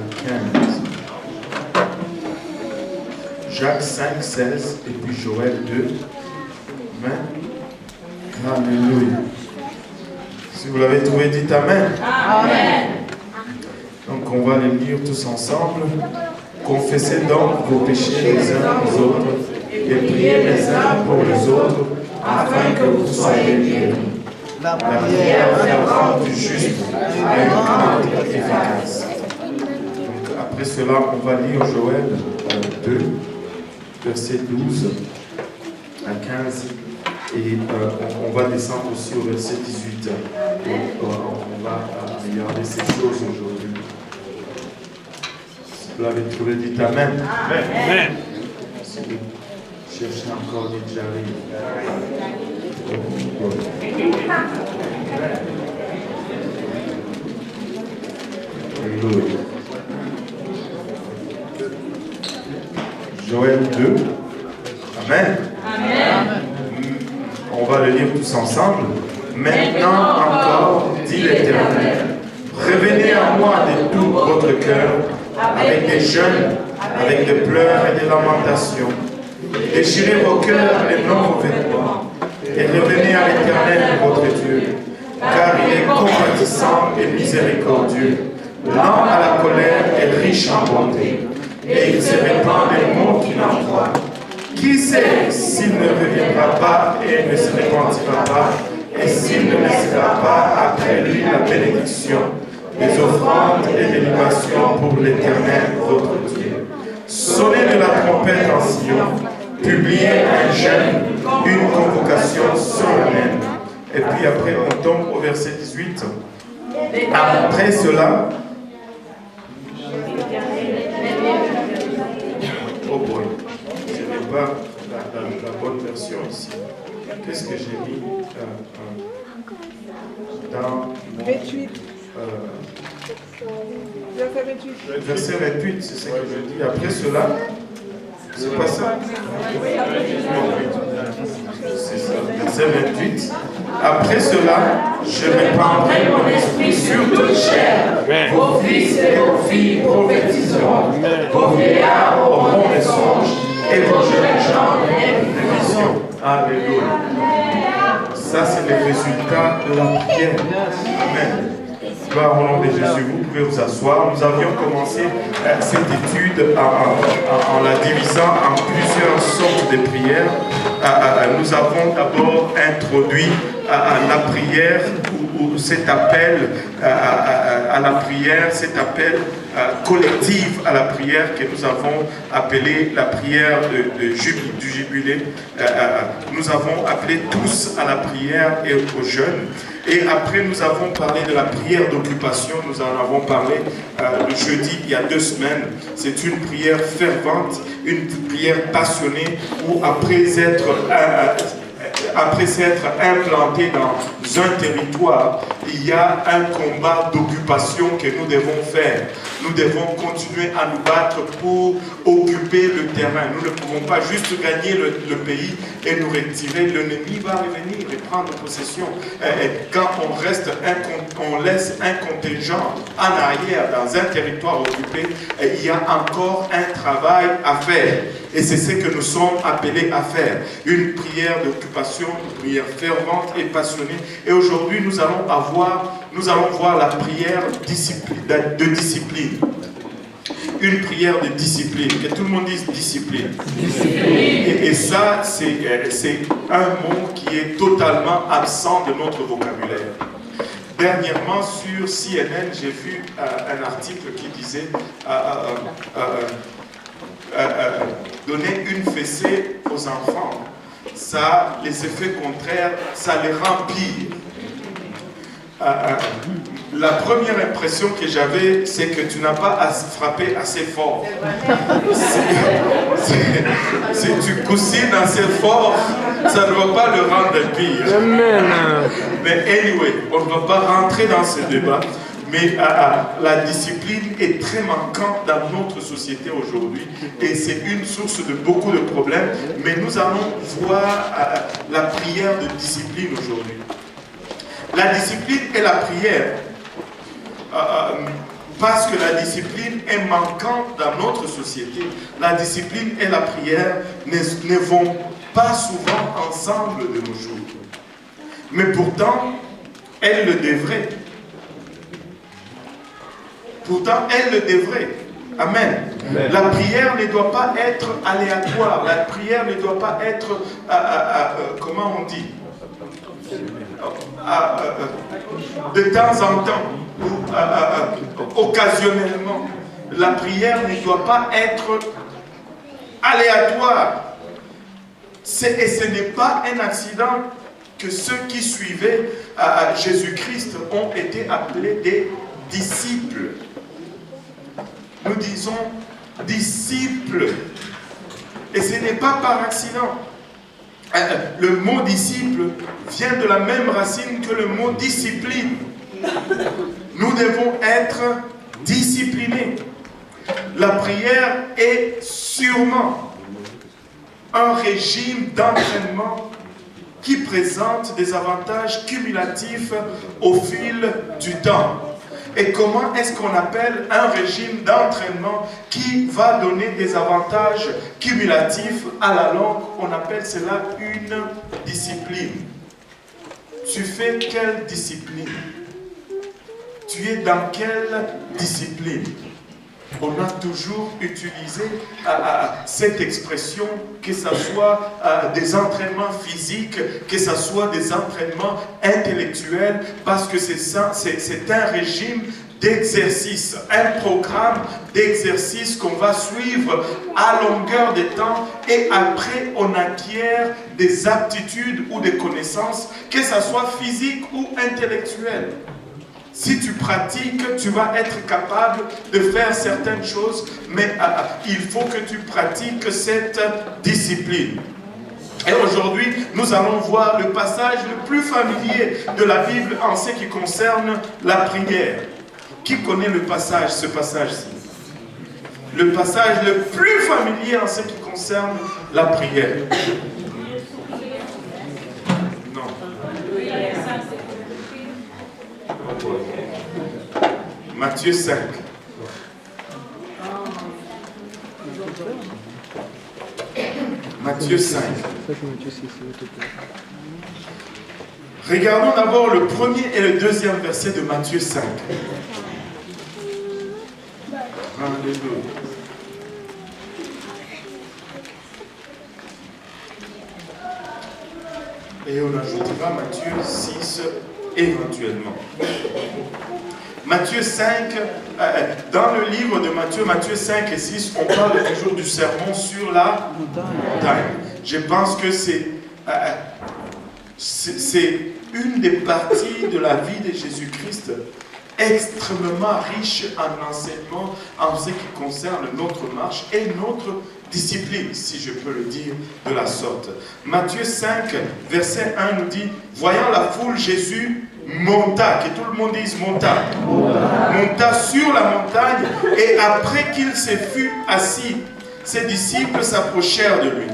à 15. Jacques 5, 16 et puis Joël 2, 20. Alléluia. Si vous l'avez trouvé, dites Amen. Amen. Donc on va les lire tous ensemble. Confessez donc vos péchés les uns aux autres et priez les uns pour les autres afin que vous soyez guéris. La prière fervente du juste a une grande efficace. Donc après cela, on va lire Joël 2, verset 12 à 15. Et on va descendre aussi au verset 18. Et on va regarder ces choses aujourd'hui. Si vous l'avez trouvé, dites Amen. Amen. Si vous cherchez encore, dites j'arrive. Alléluia. Joël 2. Amen. Amen. On va le lire tous ensemble. Maintenant encore, dit l'Éternel, revenez à moi de tout votre cœur, avec des jeûnes, avec des pleurs et des lamentations. Déchirez vos cœurs et non vos vêtements, et revenez à l'Éternel votre Dieu, car il est compatissant et miséricordieux, lent à la colère et riche en bonté, et il se répand des mots qu'il envoie. Qui sait s'il ne reviendra pas et ne se repentira pas, et s'il ne laissera pas après lui la bénédiction, des offrandes et des libations pour l'Éternel votre Dieu. Sonnez de la trompette en Sion, publiez un jeûne, une convocation solennelle. Et puis après on tombe au verset 18. Après cela, oh boy, je n'ai pas la bonne version ici. Qu'est-ce que j'ai mis dans 28. Verset 28. Verset 28, c'est ce que je dis. Après cela, c'est pas ça. C'est ça. Verset 28. Après cela, je répandrai mon esprit sur toute chair. Vos fils et vos filles prophétiseront. Vos vieillards auront des songes et vos jeunes gens des visions. Alléluia. Ça, c'est le résultat de la prière. Amen. Gloire au nom de Jésus. Vous pouvez vous asseoir. Nous avions commencé cette étude en la divisant en plusieurs sortes de prières. Nous avons d'abord introduit la prière ou cet appel à la prière, cet appel collectif à la prière que nous avons appelé la prière du jubilé. Nous avons appelé tous à la prière et au jeûne. Et après, nous avons parlé de la prière d'occupation. Nous en avons parlé le jeudi, il y a 2 semaines. C'est une prière fervente, une prière passionnée où après s'être implanté dans un territoire, il y a un combat d'occupation que nous devons faire. Nous devons continuer à nous battre pour occuper le terrain. Nous ne pouvons pas juste gagner le pays et nous retirer. L'ennemi va revenir et prendre possession. Quand on laisse un contingent en arrière dans un territoire occupé, il y a encore un travail à faire. Et c'est ce que nous sommes appelés à faire. Une prière d'occupation, une prière fervente et passionnée. Et aujourd'hui, nous allons voir la prière de discipline. Une prière de discipline. Que tout le monde dise discipline. Et ça, c'est un mot qui est totalement absent de notre vocabulaire. Dernièrement, sur CNN, j'ai vu un article qui disait donner une fessée aux enfants, ça, les effets contraires, ça les rend pires. La première impression que j'avais, c'est que tu n'as pas à frapper assez fort. Si tu coussines assez fort, ça ne va pas le rendre pire. Mais anyway, on ne va pas rentrer dans ce débat. Mais la discipline est très manquante dans notre société aujourd'hui et c'est une source de beaucoup de problèmes. Mais nous allons voir la prière de discipline aujourd'hui. La discipline et la prière Parce que la discipline est manquante dans notre société. La discipline et la prière ne vont pas souvent ensemble de nos jours. Mais pourtant, elles le devraient. Pourtant, elles le devraient. Amen. Amen. La prière ne doit pas être aléatoire. La prière ne doit pas être, comment on dit, de temps en temps ou occasionnellement. La prière ne doit pas être aléatoire. Et ce n'est pas un accident que ceux qui suivaient Jésus-Christ ont été appelés des disciples. Nous disons disciples. Et ce n'est pas par accident. Le mot disciple vient de la même racine que le mot discipline. Nous devons être disciplinés. La prière est sûrement un régime d'entraînement qui présente des avantages cumulatifs au fil du temps. Et comment est-ce qu'on appelle un régime d'entraînement qui va donner des avantages cumulatifs à la longue? On appelle cela une discipline. Tu fais quelle discipline? Tu es dans quelle discipline? On a toujours utilisé cette expression, que ce soit des entraînements physiques, que ce soit des entraînements intellectuels, parce que c'est un régime d'exercice, un programme d'exercice qu'on va suivre à longueur de temps, et après on acquiert des aptitudes ou des connaissances, que ce soit physique ou intellectuel. Si tu pratiques, tu vas être capable de faire certaines choses, mais il faut que tu pratiques cette discipline. Et aujourd'hui, nous allons voir le passage le plus familier de la Bible en ce qui concerne la prière. Qui connaît le passage, ce passage-ci? Le passage le plus familier en ce qui concerne la prière. Non. Matthieu 5. Matthieu 5. Regardons d'abord le premier et le deuxième verset de Matthieu 5. Alléluia. Et on ajoutera Matthieu 6 éventuellement. Matthieu 5, dans le livre de Matthieu, Matthieu 5 et 6, on parle toujours du sermon sur la montagne. Je pense que c'est une des parties de la vie de Jésus-Christ extrêmement riche en enseignement en ce qui concerne notre marche et notre discipline, si je peux le dire de la sorte. Matthieu 5, verset 1 nous dit, voyant la foule, Jésus monta, que tout le monde dise monta, monta sur la montagne, et après qu'il se fut assis, ses disciples s'approchèrent de lui.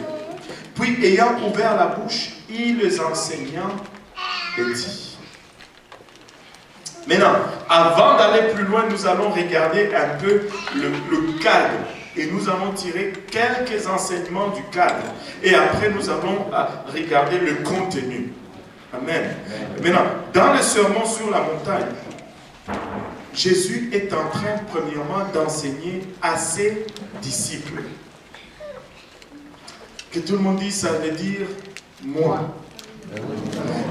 Puis, ayant ouvert la bouche, il les enseigna et dit. Maintenant, avant d'aller plus loin, nous allons regarder un peu le cadre. Et nous allons tirer quelques enseignements du cadre. Et après, nous allons regarder le contenu. Amen. Maintenant, dans le sermon sur la montagne, Jésus est en train, premièrement, d'enseigner à ses disciples. Que tout le monde dise, ça veut dire moi.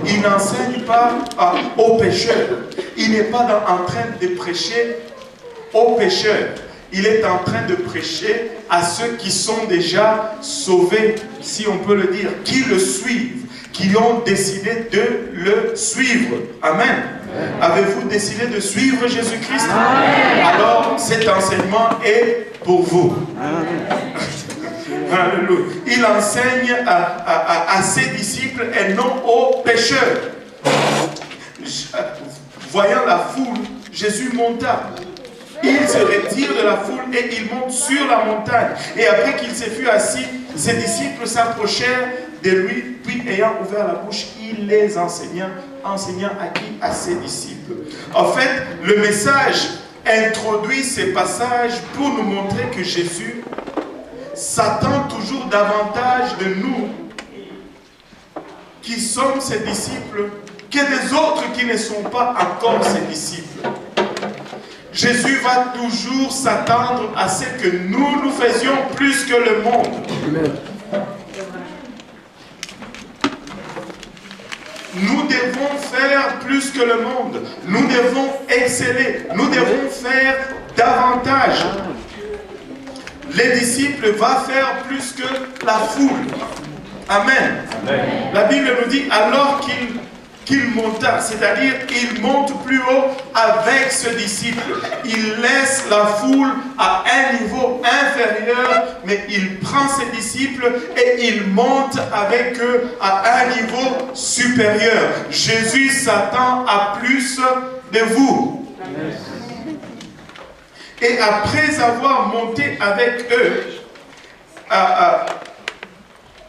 Il n'enseigne pas aux pécheurs. Il n'est pas en train de prêcher aux pécheurs. Il est en train de prêcher à ceux qui sont déjà sauvés, si on peut le dire, qui le suivent, qui ont décidé de le suivre. Amen. Avez-vous décidé de suivre Jésus-Christ? Alors, cet enseignement est pour vous. Alléluia. Il enseigne à ses disciples et non aux pécheurs. Voyant la foule, Jésus monta. Il se retire de la foule et il monte sur la montagne. Et après qu'il se fut assis, ses disciples s'approchèrent de lui, puis ayant ouvert la bouche, il les enseigna. Enseignant à qui? À ses disciples. En fait, le message introduit ces passages pour nous montrer que Jésus s'attend toujours davantage de nous qui sommes ses disciples que des autres qui ne sont pas encore ses disciples. Jésus va toujours s'attendre à ce que nous faisions plus que le monde. Amen. Nous devons faire plus que le monde. Nous devons exceller. Nous devons faire davantage. Les disciples vont faire plus que la foule. Amen. Amen. La Bible nous dit alors qu'il monta, c'est-à-dire il monte plus haut avec ce disciple. Il laisse la foule à un niveau inférieur, mais il prend ses disciples et il monte avec eux à un niveau supérieur. Jésus s'attend à plus de vous. Et après avoir monté avec eux,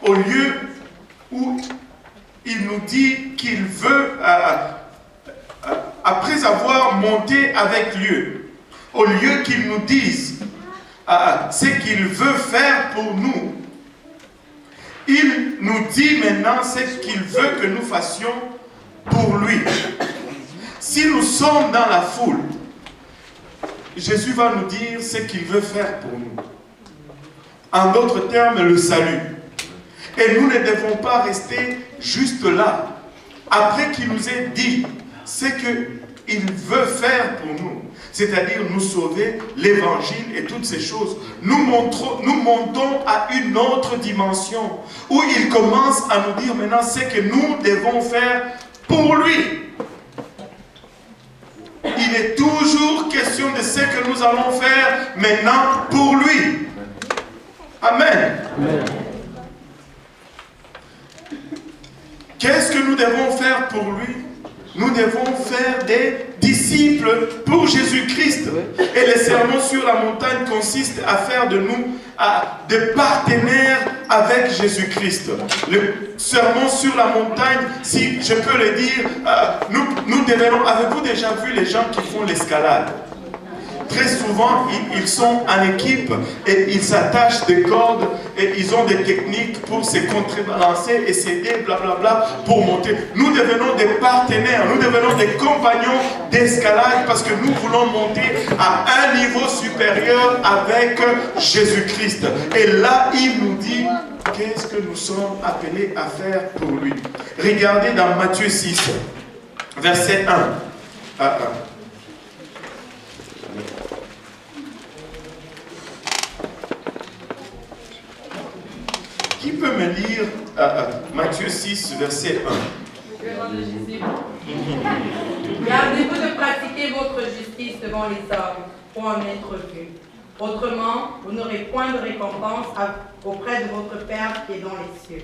au lieu où il nous dit qu'il veut, après avoir monté avec lui, au lieu qu'il nous dise ce qu'il veut faire pour nous, il nous dit maintenant ce qu'il veut que nous fassions pour lui. Si nous sommes dans la foule, Jésus va nous dire ce qu'il veut faire pour nous. En d'autres termes, le salut. Et nous ne devons pas rester juste là. Après qu'il nous ait dit ce qu'il veut faire pour nous, c'est-à-dire nous sauver, l'évangile et toutes ces choses, nous montons à une autre dimension où il commence à nous dire maintenant ce que nous devons faire pour lui. Il est toujours question de ce que nous allons faire maintenant pour lui. Amen. Amen. Qu'est-ce que nous devons faire pour lui? Nous devons faire des disciples pour Jésus-Christ. Et le sermon sur la montagne consiste à faire de nous des partenaires avec Jésus-Christ. Le sermon sur la montagne, si je peux le dire, nous devenons... Avez-vous déjà vu les gens qui font l'escalade? Très souvent, ils sont en équipe et ils s'attachent des cordes et ils ont des techniques pour se contrebalancer et s'aider, blablabla, pour monter. Nous devenons des partenaires, nous devenons des compagnons d'escalade parce que nous voulons monter à un niveau supérieur avec Jésus-Christ. Et là, il nous dit qu'est-ce que nous sommes appelés à faire pour lui. Regardez dans Matthieu 6, verset 1 à 1. Qui peut me lire Matthieu 6, verset 1? Gardez-vous de pratiquer votre justice devant les hommes pour en être vu. Autrement, vous n'aurez point de récompense auprès de votre Père qui est dans les cieux.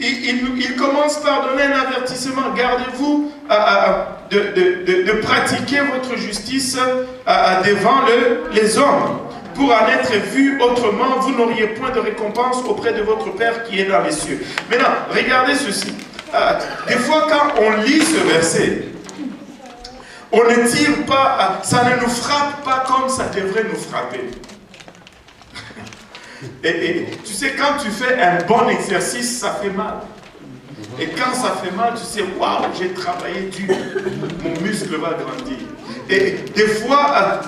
Il commence par donner un avertissement. Gardez-vous de pratiquer votre justice devant les hommes. Pour en être vu, autrement, vous n'auriez point de récompense auprès de votre Père qui est dans les cieux. Maintenant, regardez ceci. Des fois, quand on lit ce verset, on ne tire pas, ça ne nous frappe pas comme ça devrait nous frapper. Et tu sais, quand tu fais un bon exercice, ça fait mal. Et quand ça fait mal, tu sais, waouh, j'ai travaillé dur, mon muscle va grandir. Et des fois,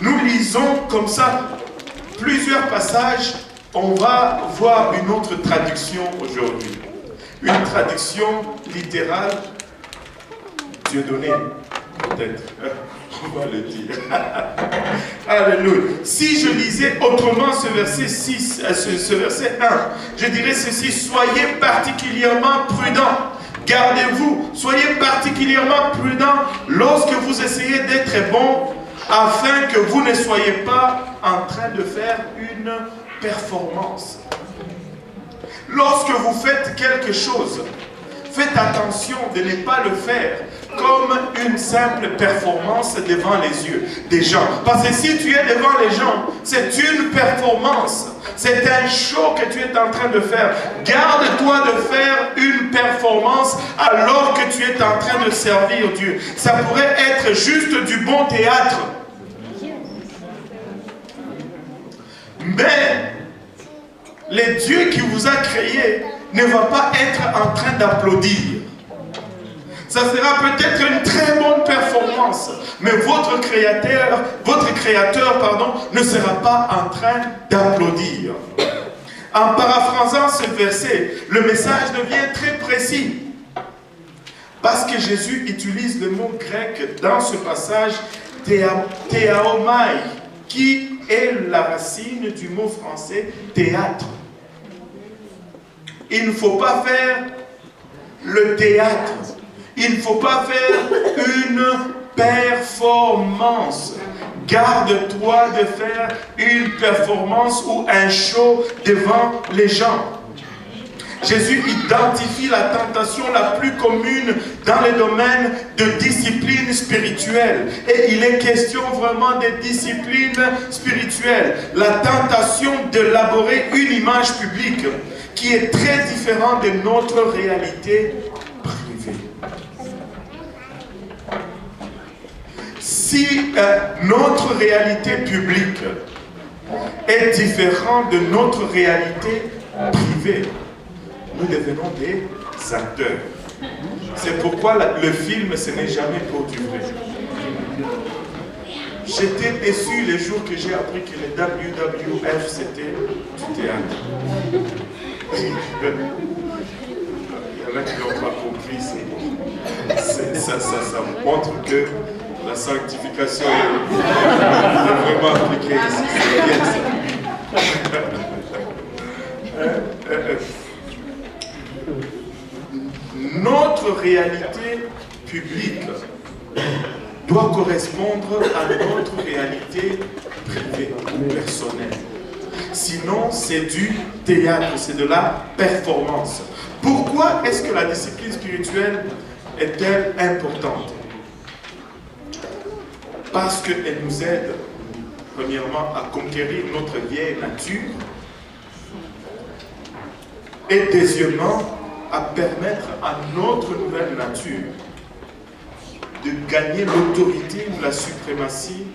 nous lisons comme ça plusieurs passages, on va voir une autre traduction aujourd'hui. Une traduction littérale, Dieu donné, peut-être. On va le dire. Alléluia. Si je lisais autrement ce verset 6, ce verset 1, je dirais ceci: soyez particulièrement prudents. Gardez-vous, soyez particulièrement prudents lorsque vous essayez d'être bon, afin que vous ne soyez pas en train de faire une performance. Lorsque vous faites quelque chose, faites attention de ne pas le faire comme une simple performance devant les yeux des gens. Parce que si tu es devant les gens, c'est une performance. C'est un show que tu es en train de faire. Garde-toi de faire une performance alors que tu es en train de servir Dieu. Ça pourrait être juste du bon théâtre. Mais le Dieu qui vous a créé ne va pas être en train d'applaudir. Ça sera peut-être une très bonne performance, mais votre créateur, ne sera pas en train d'applaudir. En paraphrasant ce verset, le message devient très précis. Parce que Jésus utilise le mot grec dans ce passage, théaomai, qui est la racine du mot français théâtre. Il ne faut pas faire le théâtre. Il ne faut pas faire une performance. Garde-toi de faire une performance ou un show devant les gens. Jésus identifie la tentation la plus commune dans les domaines de discipline spirituelle. Et il est question vraiment de discipline spirituelle. La tentation d'élaborer une image publique qui est très différente de notre réalité privée. Si notre réalité publique est différente de notre réalité privée, nous devenons des acteurs. C'est pourquoi le film, ce n'est jamais pour du vrai. J'étais déçu les jours que j'ai appris que le WWF, c'était du théâtre. Il y en a qui n'ont pas compris. Ça montre que la sanctification est vraiment appliquée ici. Notre réalité publique doit correspondre à notre réalité privée ou personnelle. Sinon, c'est du théâtre, c'est de la performance. Pourquoi est-ce que la discipline spirituelle est-elle importante? Parce qu'elle nous aide, premièrement, à conquérir notre vieille nature et deuxièmement, à permettre à notre nouvelle nature de gagner l'autorité ou la suprématie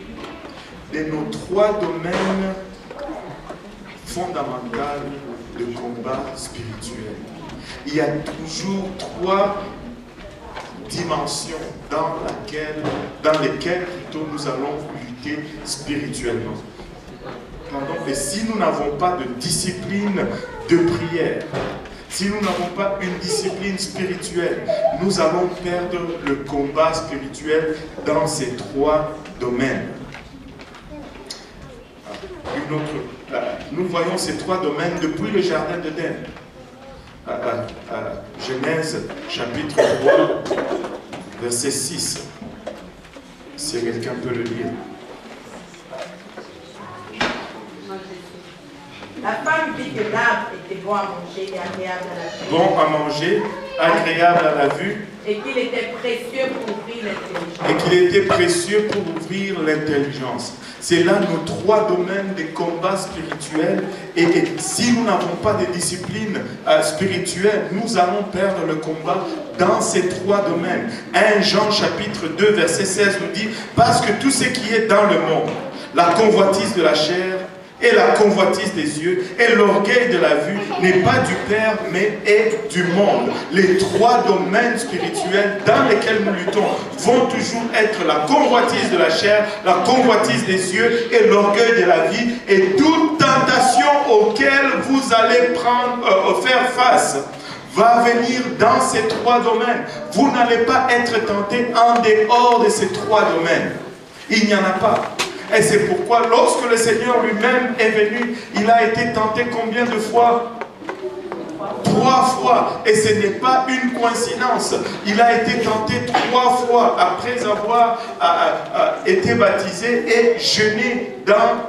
de nos trois domaines fondamentaux de combat spirituel. Il y a toujours trois dimensions dans lesquelles plutôt nous allons lutter spirituellement. Et si nous n'avons pas de discipline de prière, si nous n'avons pas une discipline spirituelle, nous allons perdre le combat spirituel dans ces trois domaines. Nous voyons ces trois domaines depuis le jardin d'Éden. Genèse chapitre 3, verset 6. Si quelqu'un peut le lire. La femme vit que l'arbre était bon à manger et agréable à la vue. Bon à manger, agréable à la vue. Et qu'il était précieux pour ouvrir l'intelligence. Et qu'il était précieux pour ouvrir l'intelligence. C'est là nos trois domaines de combat spirituel. Et si nous n'avons pas de discipline spirituelle, nous allons perdre le combat dans ces trois domaines. 1 Jean chapitre 2 verset 16 nous dit, parce que tout ce qui est dans le monde, la convoitise de la chair, et la convoitise des yeux, et l'orgueil de la vue n'est pas du Père, mais est du monde. Les trois domaines spirituels dans lesquels nous luttons vont toujours être la convoitise de la chair, la convoitise des yeux et l'orgueil de la vie. Et toute tentation auquel vous allez faire face va venir dans ces trois domaines. Vous n'allez pas être tenté en dehors de ces trois domaines. Il n'y en a pas. Et c'est pourquoi lorsque le Seigneur lui-même est venu, il a été tenté combien de fois? 3 fois. Et ce n'est pas une coïncidence. Il a été tenté 3 fois après avoir été baptisé et jeûné dans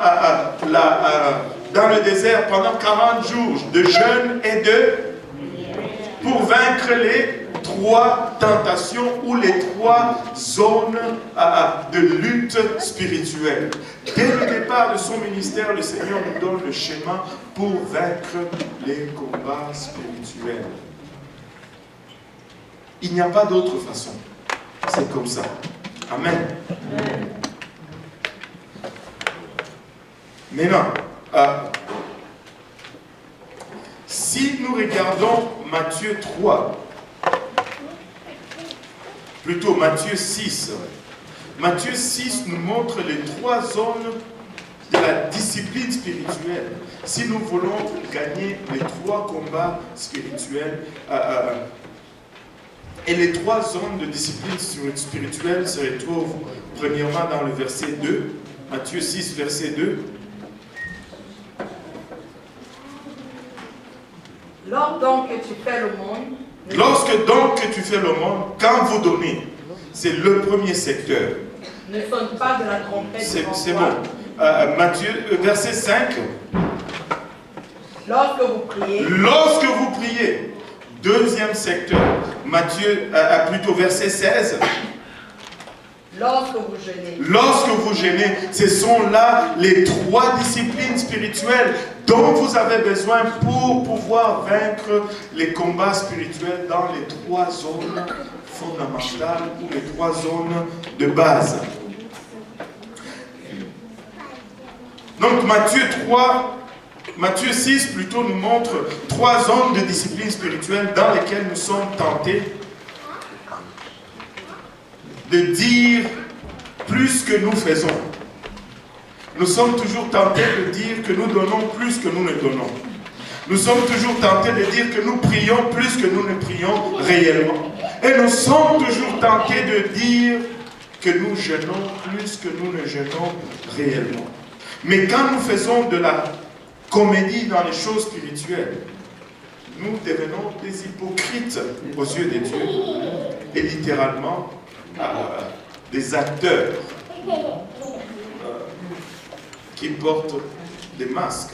le désert pendant 40 jours de jeûne et pour vaincre les 3 tentations ou les 3 zones de lutte spirituelle. Dès le départ de son ministère, le Seigneur nous donne le schéma pour vaincre les combats spirituels. Il n'y a pas d'autre façon. C'est comme ça. Amen. Maintenant, Si nous regardons Matthieu 3, plutôt Matthieu 6, Matthieu 6 nous montre les 3 zones de la discipline spirituelle. Si nous voulons gagner les 3 combats spirituels, et les 3 zones de discipline spirituelle se retrouvent premièrement dans le verset 2, Matthieu 6, verset 2. Lorsque donc tu fais le monde, lorsque donc tu fais le monde, quand vous donnez, c'est le premier secteur. Ne sonne pas de la trompette. C'est bon. Matthieu, verset 5. Lorsque vous priez. Lorsque vous priez. Deuxième secteur. Matthieu, plutôt verset 16. Lorsque vous jeûnez. Lorsque vous jeûnez, ce sont là les 3 disciplines spirituelles dont vous avez besoin pour pouvoir vaincre les combats spirituels dans les 3 zones fondamentales ou les 3 zones de base. Donc Matthieu 6 plutôt nous montre 3 zones de discipline spirituelle dans lesquelles nous sommes tentés de dire plus que nous faisons. Nous sommes toujours tentés de dire que nous donnons plus que nous ne donnons. Nous sommes toujours tentés de dire que nous prions plus que nous ne prions réellement. Et nous sommes toujours tentés de dire que nous jeûnons plus que nous ne jeûnons réellement. Mais quand nous faisons de la comédie dans les choses spirituelles, nous devenons des hypocrites aux yeux de Dieu et littéralement des acteurs qui portent des masques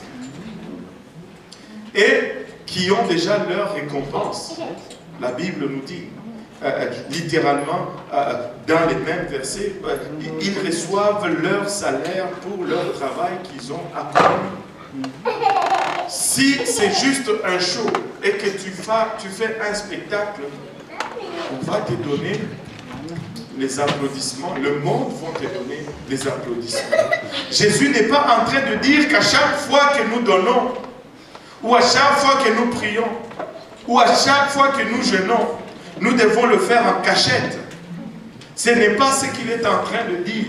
et qui ont déjà leur récompense. La Bible nous dit littéralement dans les mêmes versets, ils reçoivent leur salaire pour leur travail qu'ils ont accompli. Si c'est juste un show et que tu fais un spectacle, on va te donner les applaudissements, le monde va te donner les applaudissements. Jésus n'est pas en train de dire qu'à chaque fois que nous donnons, ou à chaque fois que nous prions, ou à chaque fois que nous jeûnons, nous devons le faire en cachette. Ce n'est pas ce qu'il est en train de dire.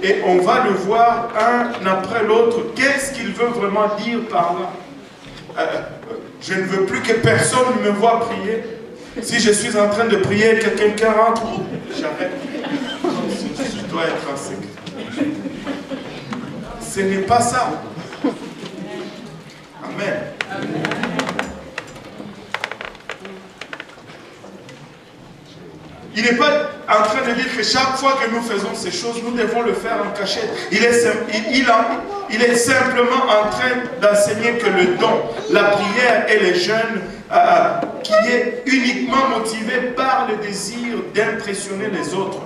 Et on va le voir un après l'autre. Qu'est-ce qu'il veut vraiment dire par là? Je ne veux plus que personne me voie prier. Si je suis en train de prier, que quelqu'un rentre, j'arrête. Je dois être en secret. Ce n'est pas ça. Amen. Il n'est pas en train de dire que chaque fois que nous faisons ces choses, nous devons le faire en cachette. Il est simplement en train d'enseigner que le don, la prière et les jeûnes, qui est uniquement motivé par le désir d'impressionner les autres,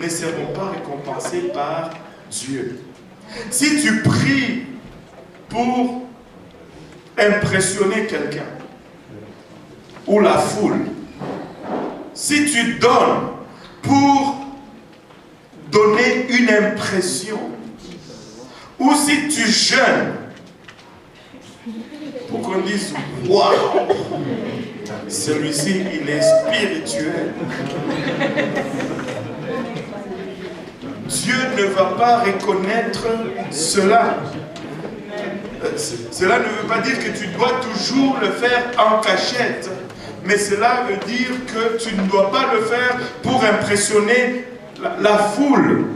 ne seront pas récompensés par Dieu. Si tu pries pour impressionner quelqu'un, ou la foule, si tu donnes pour donner une impression, ou si tu jeûnes pour qu'on dise « Waouh, celui-ci, il est spirituel », Dieu ne va pas reconnaître cela. Cela ne veut pas dire que tu dois toujours le faire en cachette. Mais cela veut dire que tu ne dois pas le faire pour impressionner la foule.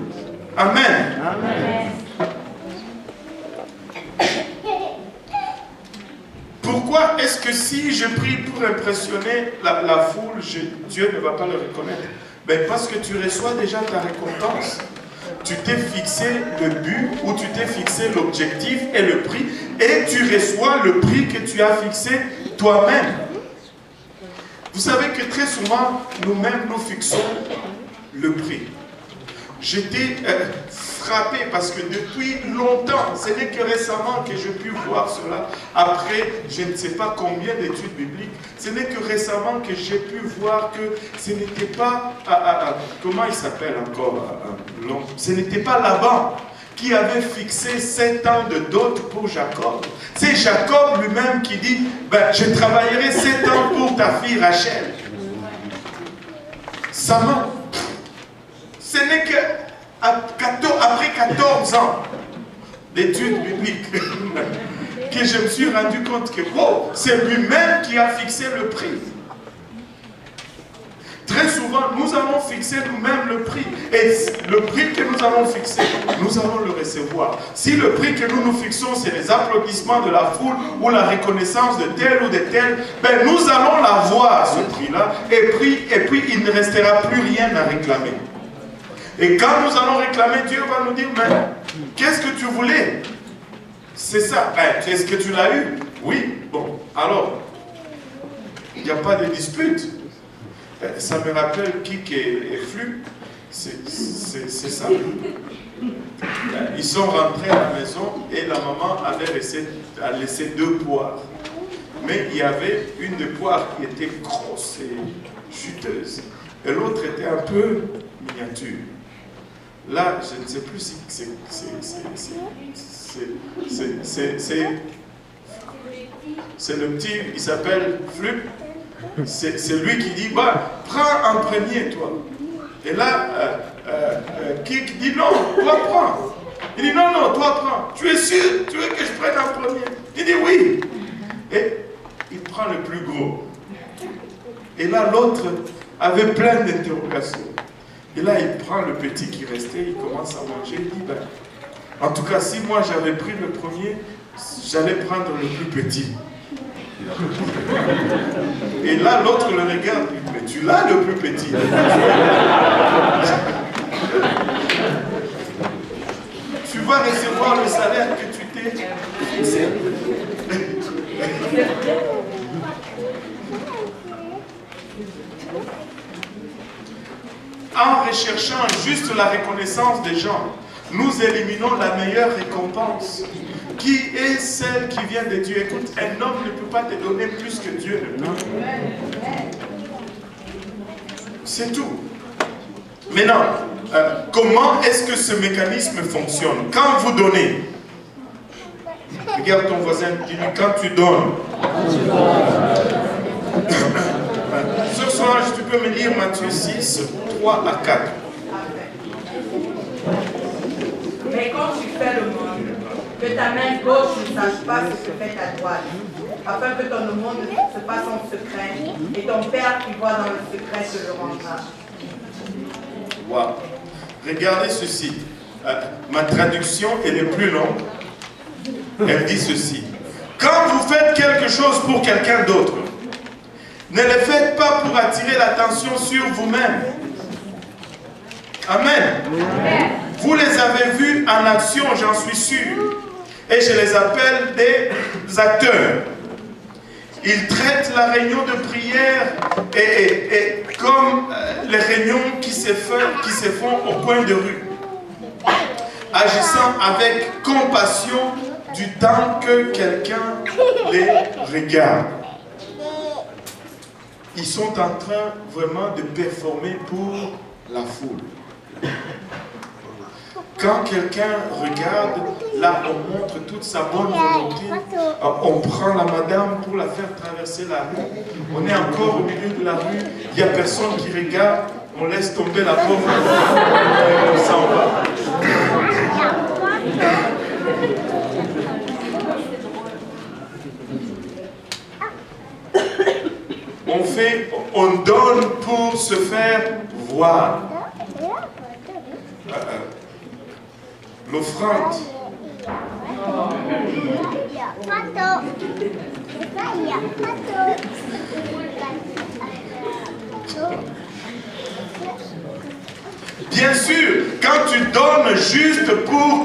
Amen. Amen. Pourquoi est-ce que si je prie pour impressionner la foule, Dieu ne va pas le reconnaître? Ben parce que tu reçois déjà ta récompense. Tu t'es fixé le but ou tu t'es fixé l'objectif et le prix et tu reçois le prix que tu as fixé toi-même. Vous savez que très souvent, nous-mêmes, nous fixons le prix. J'étais frappé parce que depuis longtemps, ce n'est que récemment que j'ai pu voir cela. Après, je ne sais pas combien d'études bibliques, ce n'est que récemment que j'ai pu voir que ce n'était pas, comment il s'appelle encore, ce n'était pas Laban qui avait fixé 7 ans de dot pour Jacob. C'est Jacob lui-même qui dit, ben, je travaillerai 7 ans pour ta fille Rachel. Ça m'a... Ce n'est qu'après 14 ans d'études bibliques que je me suis rendu compte que oh, c'est lui-même qui a fixé le prix. Très souvent, nous allons fixer nous-mêmes le prix. Et le prix que nous allons fixer, nous allons le recevoir. Si le prix que nous nous fixons, c'est les applaudissements de la foule ou la reconnaissance de tel ou de tel, ben nous allons l'avoir, ce prix-là. Et puis, il ne restera plus rien à réclamer. Et quand nous allons réclamer, Dieu va nous dire, mais qu'est-ce que tu voulais? C'est ça. Ben, est-ce que tu l'as eu? Oui. Bon, alors, il n'y a pas de dispute. Ça me rappelle Kik et Flu, c'est ça. Ils sont rentrés à la maison et la maman avait laissé 2 poires. Mais il y avait une des poires qui était grosse et chuteuse. Et l'autre était un peu miniature. Là, je ne sais plus si c'est le petit, il s'appelle Flu. C'est lui qui dit, bah, prends en premier, toi. Et là, Kik dit, non, toi prends. Il dit, non, non, toi prends. Tu es sûr? Tu veux que je prenne en premier? Il dit, oui. Et il prend le plus gros. Et là, l'autre avait plein d'interrogations. Et là, il prend le petit qui restait, il commence à manger. Il dit, ben, en tout cas, si moi j'avais pris le premier, j'allais prendre le plus petit. Et là, l'autre le regarde, mais tu l'as le plus petit. Tu vas recevoir le salaire que tu t'es fixé. En recherchant juste la reconnaissance des gens, nous éliminons la meilleure récompense, qui est celle qui vient de Dieu. Écoute, un homme ne peut pas te donner plus que Dieu ne peut. C'est tout. Maintenant, comment est-ce que ce mécanisme fonctionne? Quand vous donnez, regarde ton voisin, dis-lui, quand tu donnes. Ce soir, tu peux me lire Matthieu 6, 3 à 4. Mais quand tu fais le monde, que ta main gauche ne sache pas ce que fait ta droite, afin que ton aumône se fasse en secret, et ton Père qui voit dans le secret te le rendra. Wow. Regardez ceci. Ma traduction, elle est plus longue. Elle dit ceci. Quand vous faites quelque chose pour quelqu'un d'autre, ne le faites pas pour attirer l'attention sur vous-même. Amen. Vous les avez vus en action, j'en suis sûr. Et je les appelle des acteurs. Ils traitent la réunion de prière et comme les réunions qui se font au coin de rue, agissant avec compassion du temps que quelqu'un les regarde. Ils sont en train vraiment de performer pour la foule. Quand quelqu'un regarde, là on montre toute sa bonne volonté, on prend la madame pour la faire traverser la rue, on est encore au milieu de la rue, il n'y a personne qui regarde, on laisse tomber la pauvre, on s'en va. On donne pour se faire voir. L'offrande. Bien sûr, quand tu donnes juste pour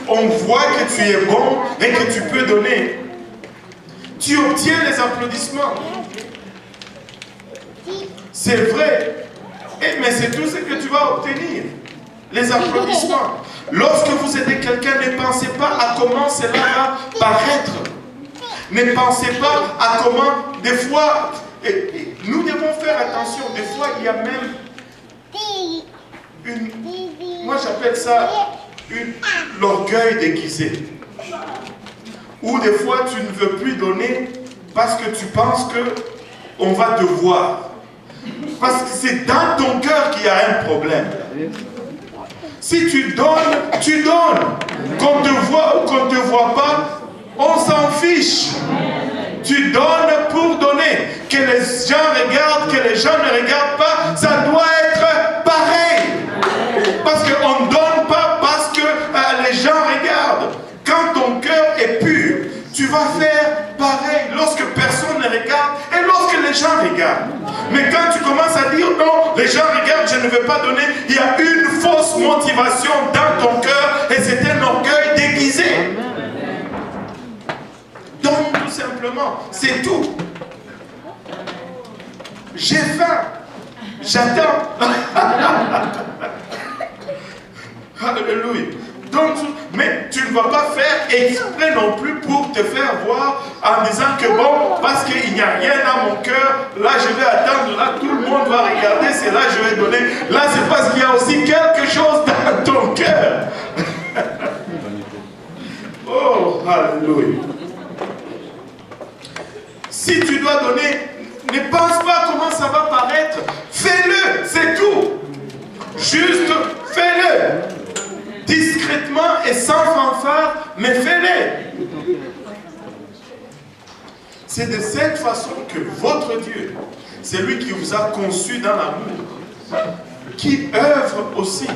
qu'on voit que tu es bon et que tu peux donner, tu obtiens les applaudissements. C'est vrai, mais c'est tout ce que tu vas obtenir, les applaudissements. Lorsque vous aidez quelqu'un, ne pensez pas à comment cela va paraître. Ne pensez pas à comment, des fois, nous devons faire attention, des fois il y a même moi j'appelle ça l'orgueil déguisé. Ou des fois, tu ne veux plus donner parce que tu penses qu'on va te voir. Parce que c'est dans ton cœur qu'il y a un problème. Si tu donnes, tu donnes. Qu'on te voit ou qu'on ne te voit pas, on s'en fiche. Tu donnes pour donner. Que les gens regardent, que les gens ne regardent pas, ça doit être pareil. Parce qu'on ne donne pas parce que les gens regardent. Quand ton cœur est pur, tu vas faire pareil lorsque personne ne regarde et lorsque les gens regardent. Mais quand tu commences à dire non, les gens regardent, je ne veux pas donner, il y a une fausse motivation dans ton cœur et c'est un orgueil déguisé. Donne tout simplement, c'est tout. J'ai faim, j'attends. Alléluia. Donc, mais tu ne vas pas faire exprès non plus pour te faire voir en disant que bon, parce qu'il n'y a rien dans mon cœur, là je vais attendre, là tout le monde va regarder, c'est là je vais donner. Là c'est parce qu'il y a aussi quelque chose dans ton cœur. Oh, alléluia. Si tu dois donner, ne pense pas comment ça va paraître. Fais-le, c'est tout. Juste fais-le. Discrètement et sans fanfare, mais fais-le. C'est de cette façon que votre Dieu, c'est lui qui vous a conçu dans l'amour, qui œuvre aussi.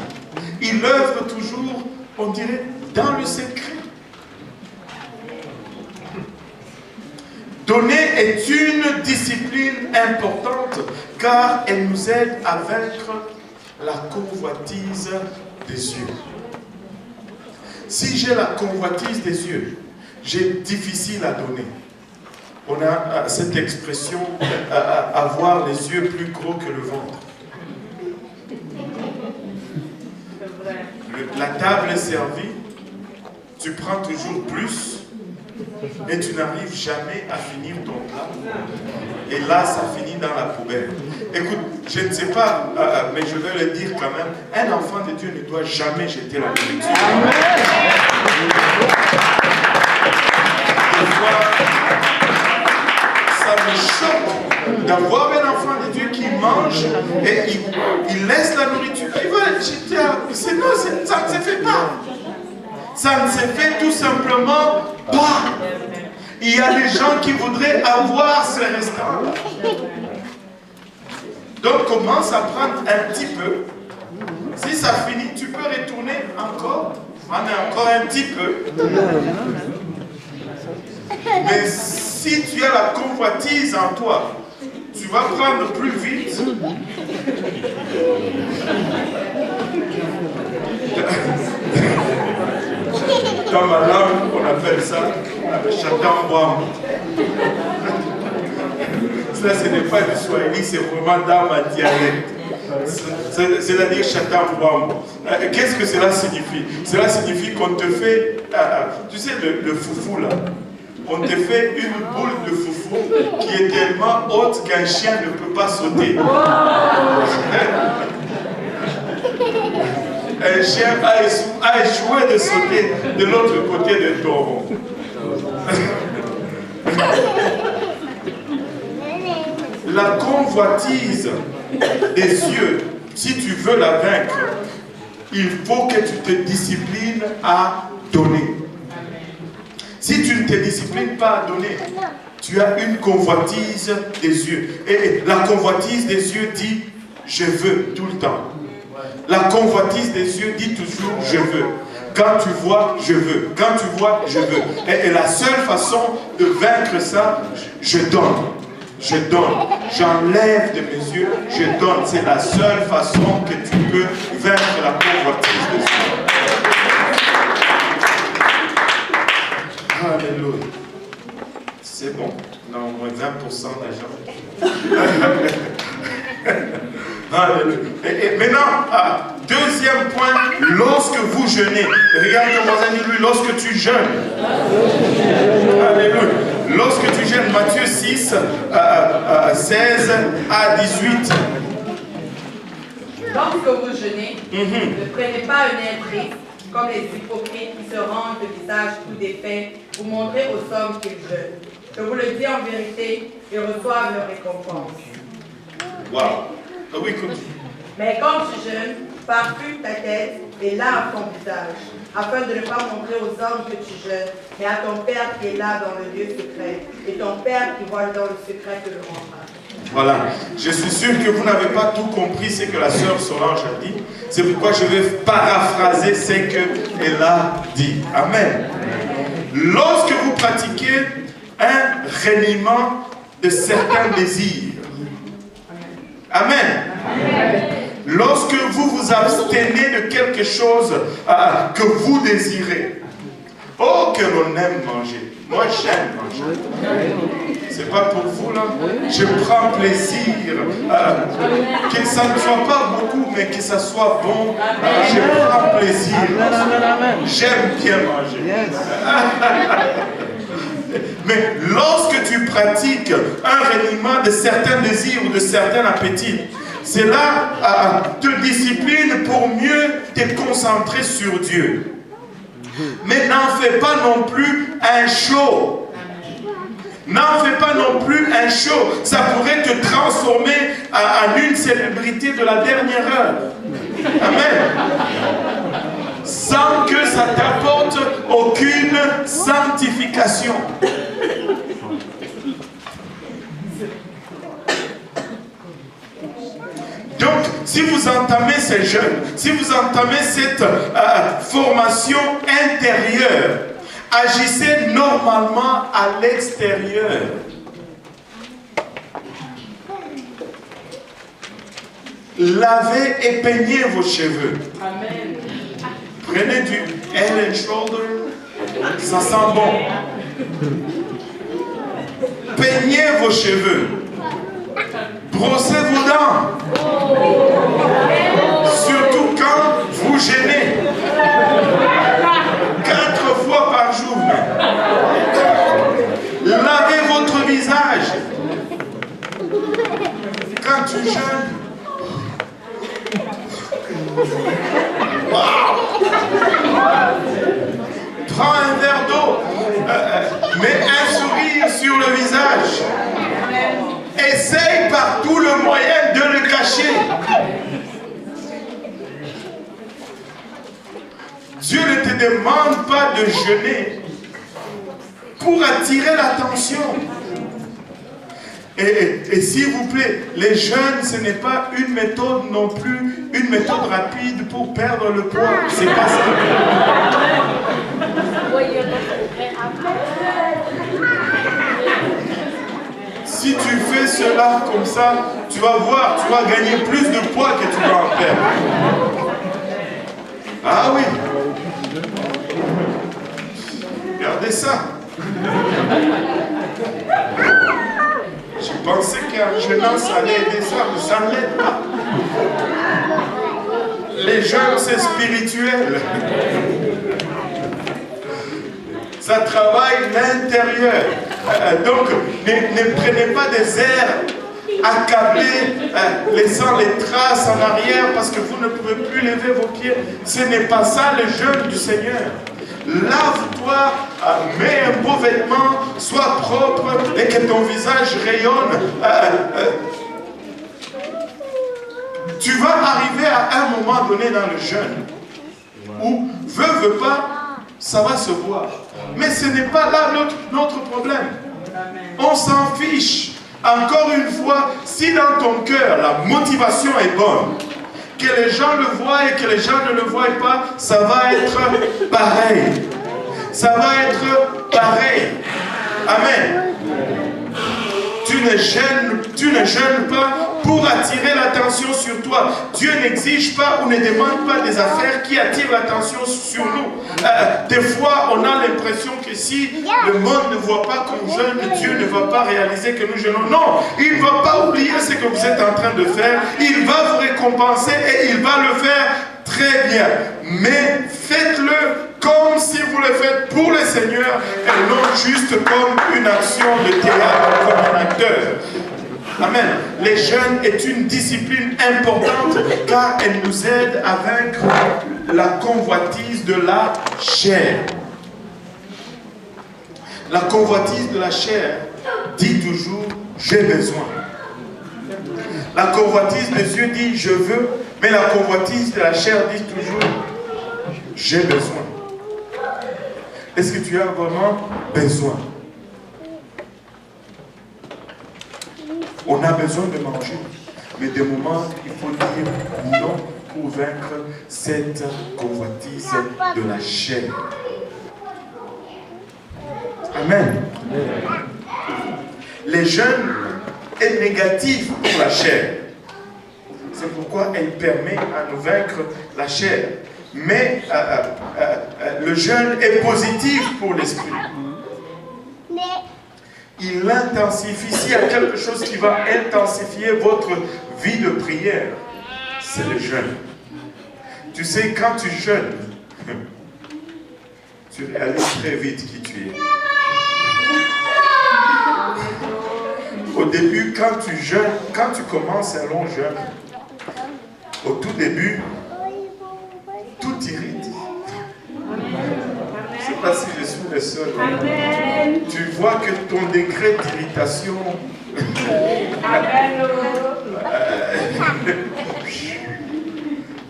Il œuvre toujours, on dirait, dans le secret. Donner est une discipline importante car elle nous aide à vaincre la convoitise des yeux. Si j'ai la convoitise des yeux, j'ai difficile à donner. On a cette expression, avoir les yeux plus gros que le ventre. La table est servie, tu prends toujours plus, et tu n'arrives jamais à finir ton plat. Et là, ça finit dans la poubelle. Écoute, je ne sais pas, mais je vais le dire quand même, un enfant de Dieu ne doit jamais jeter la nourriture. Des fois, ça me choque d'avoir un enfant de Dieu qui mange et il laisse la nourriture. Il va jeter. Non, ça ne se fait pas. Ça ne se fait tout simplement pas. Il y a des gens qui voudraient avoir ce restant. Donc commence à prendre un petit peu. Si ça finit, tu peux retourner encore. Prendre encore un petit peu. Mais si tu as la convoitise en toi, tu vas prendre plus vite. Dans ma langue, on appelle ça Chatam-Bwam. Ça, ce n'est pas du Swahili, c'est vraiment dans ma dialecte. C'est-à-dire Chatam-Bwam. Qu'est-ce que cela signifie? Cela signifie qu'on te fait, tu sais, le foufou là. On te fait une boule de foufou qui est tellement haute qu'un chien ne peut pas sauter. Un chien a échoué de sauter de l'autre côté de ton rond. La convoitise des yeux, si tu veux la vaincre, il faut que tu te disciplines à donner. Si tu ne te disciplines pas à donner, tu as une convoitise des yeux. Et la convoitise des yeux dit « je veux » tout le temps. La convoitise des yeux dit toujours « je veux ». Quand tu vois, je veux. Quand tu vois, je veux. Et la seule façon de vaincre ça, je donne. Je donne. J'enlève de mes yeux, je donne. C'est la seule façon que tu peux vaincre la convoitise des yeux. Alléluia. C'est bon. On a au moins 20% d'argent. Alléluia. Et maintenant, deuxième point, lorsque vous jeûnez. Regarde ton voisin, dis-lui, lorsque tu jeûnes. Alléluia. Lorsque tu jeûnes, Matthieu 6, 16 à 18. Lorsque vous jeûnez, ne prenez pas un air triste, comme les hypocrites qui se rendent le visage tout défait pour montrer aux hommes qu'ils jeûnent. Je vous le dis en vérité, ils reçoivent leur récompense. Wow. Oui, continue. Mais quand tu jeûnes, parfume ta tête et lave ton visage, afin de ne pas montrer aux hommes que tu jeûnes, mais à ton Père qui est là dans le lieu secret, et ton Père qui voit dans le secret te le rendra. Voilà. Je suis sûr que vous n'avez pas tout compris ce que la sœur Solange a dit. C'est pourquoi je vais paraphraser ce qu'elle a dit. Amen. Lorsque vous pratiquez un reniement de certains désirs, amen. Lorsque vous vous abstenez de quelque chose que vous désirez, oh que l'on aime manger. Moi j'aime manger. C'est pas pour vous là. Je prends plaisir que ça ne soit pas beaucoup, mais que ça soit bon. Je prends plaisir. J'aime bien manger. Mais lorsque tu pratiques un reniement de certains désirs ou de certains appétits, cela te discipline pour mieux te concentrer sur Dieu. Mais n'en fais pas non plus un show. N'en fais pas non plus un show. Ça pourrait te transformer en une célébrité de la dernière heure. Amen. Sans que ça t'apporte aucune sanctification. Donc, si vous entamez ces jeûnes, si vous entamez cette formation intérieure, agissez normalement à l'extérieur. Lavez et peignez vos cheveux. Amen. Prenez du Head and Shoulder, ça sent bon. Peignez vos cheveux. Brossez vos dents. Surtout quand vous gênez. 4 fois par jour. Lavez votre visage. Quand tu jeûnes. Wow. Prends un verre d'eau. Mets un sourire sur le visage. Essaye par tout le moyen de le cacher. Dieu ne te demande pas de jeûner pour attirer l'attention. Et s'il vous plaît, les jeûnes, ce n'est pas une méthode non plus, une méthode rapide pour perdre le poids. C'est pas ça. Si tu fais cela comme ça, tu vas voir, tu vas gagner plus de poids que tu vas en perdre. Ah oui. Regardez ça. Je pensais qu'un jeûne, ça allait aider ça, mais ça ne l'aide pas. Les jeûnes, c'est spirituel. Ça travaille l'intérieur. Donc, ne prenez pas des airs accablés, laissant les traces en arrière parce que vous ne pouvez plus lever vos pieds. Ce n'est pas ça le jeûne du Seigneur. Lave-toi, mets un beau vêtement, sois propre et que ton visage rayonne. Tu vas arriver à un moment donné dans le jeûne où, veux pas, ça va se voir. Mais ce n'est pas là notre problème. On s'en fiche. Encore une fois, si dans ton cœur la motivation est bonne, que les gens le voient et que les gens ne le voient pas, ça va être pareil. Ça va être pareil. Amen. Tu ne gênes pas pour attirer l'attention sur toi. Dieu n'exige pas ou ne demande pas des affaires qui attirent l'attention sur nous. Des fois, on a l'impression que si le monde ne voit pas qu'on jeûne, Dieu ne va pas réaliser que nous jeûnons. Non, il ne va pas oublier ce que vous êtes en train de faire. Il va vous récompenser et il va le faire très bien. Mais faites-le comme si vous le faites pour le Seigneur et non juste comme une action de théâtre, comme un acteur. Amen. Les jeûnes est une discipline importante car elle nous aide à vaincre la convoitise de la chair. La convoitise de la chair dit toujours « j'ai besoin ». La convoitise des yeux dit « je veux », mais la convoitise de la chair dit toujours « j'ai besoin ». Est-ce que tu as vraiment besoin? On a besoin de manger, mais des moments, il faut dire non pour vaincre cette convoitise de la chair. Amen. Les jeûnes est négatif pour la chair. C'est pourquoi elle permet à nous vaincre la chair. Mais le jeûne est positif pour l'esprit. Il intensifie. S'il y a quelque chose qui va intensifier votre vie de prière, c'est le jeûne. Tu sais, quand tu jeûnes, tu réalises très vite qui tu es. Au début, quand tu jeûnes, quand tu commences un long jeûne, au tout début, tout t'irrite. Je ne sais pas si je suis le seul. Tu vois que ton degré d'irritation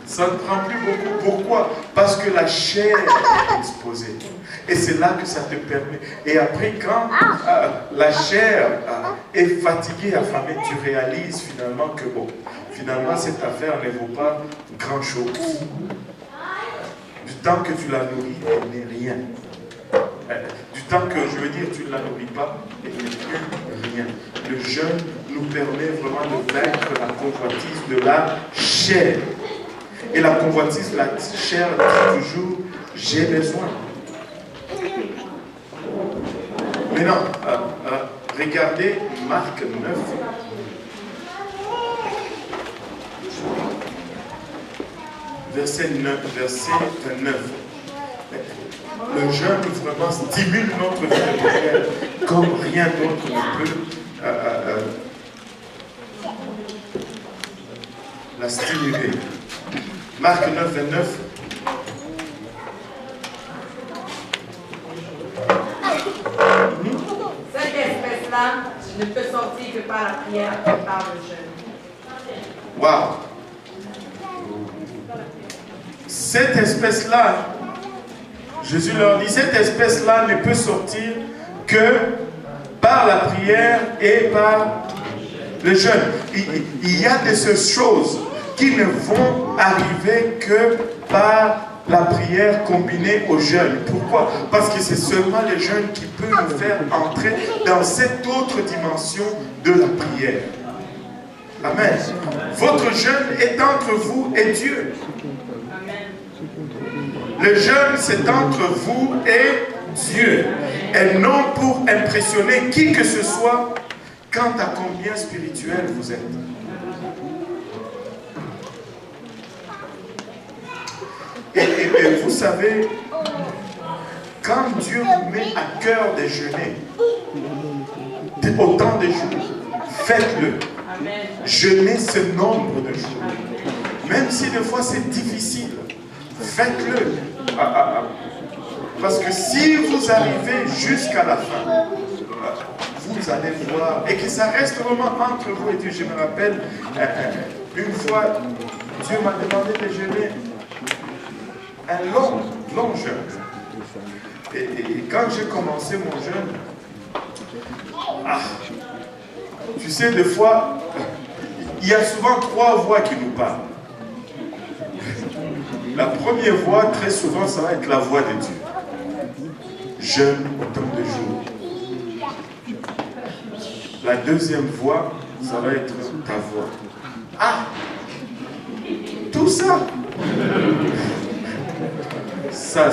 ça ne prend plus beaucoup. Pourquoi? Parce que la chair est exposée. Et c'est là que ça te permet. Et après, quand la chair est fatiguée, affamée, tu réalises finalement que bon, finalement cette affaire ne vaut pas grand chose. Du temps que tu la nourris, elle n'est rien. Du temps que, je veux dire, tu ne la nourris pas, elle n'est plus rien. Le jeûne nous permet vraiment de vaincre la convoitise de la chair. Et la convoitise de la chair dit toujours, j'ai besoin. Maintenant, regardez Marc 9. Verset 29. Le jeûne vraiment stimule notre vie de prière comme rien d'autre ne peut la stimuler. Marc 9, 29. Cette espèce-là ne peut sortir que par la prière et par le jeûne. Waouh! Cette espèce-là, Jésus leur dit, cette espèce-là ne peut sortir que par la prière et par le jeûne. Il y a de ces choses qui ne vont arriver que par la prière combinée au jeûne. Pourquoi? Parce que c'est seulement le jeûne qui peut nous faire entrer dans cette autre dimension de la prière. Amen. Votre jeûne est entre vous et Dieu. Le jeûne, c'est entre vous et Dieu. Et non pour impressionner qui que ce soit quant à combien spirituel vous êtes. Et vous savez, quand Dieu vous met à cœur de jeûner, autant de jours, faites-le. Jeûnez ce nombre de jours. Même si des fois c'est difficile, faites-le. Parce que si vous arrivez jusqu'à la fin, vous allez voir, et que ça reste vraiment entre vous et Dieu. Je me rappelle, une fois, Dieu m'a demandé de jeûner un long jeûne. Et quand j'ai commencé mon jeûne, tu sais, des fois, il y a souvent 3 voix qui nous parlent. La première voix, très souvent, ça va être la voix de Dieu. Jeûne autant de jours. La deuxième voix, ça va être ta voix. Tout ça. Ça,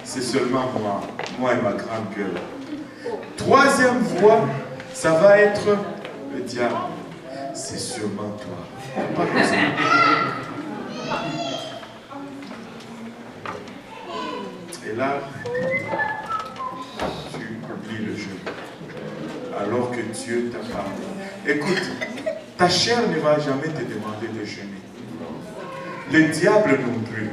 c'est seulement moi et ma grande gueule. Troisième voix, ça va être le diable. C'est sûrement toi. Pas besoin. Et là, tu oublies le jeûne. Alors que Dieu t'a parlé. Écoute, ta chair ne va jamais te demander de jeûner. Le diable non plus.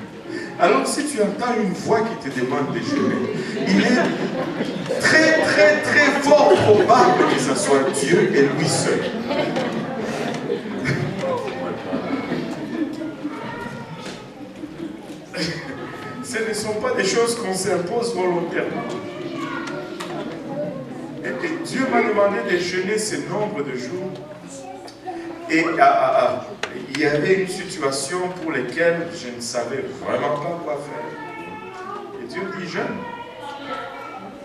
Alors si tu entends une voix qui te demande de jeûner, il est très très très fort probable que ce soit Dieu et lui seul. Ce ne sont pas des choses qu'on s'impose volontairement. Et Dieu m'a demandé de jeûner ce nombre de jours. Et il y avait une situation pour laquelle je ne savais vraiment pas quoi faire. Et Dieu dit jeûne.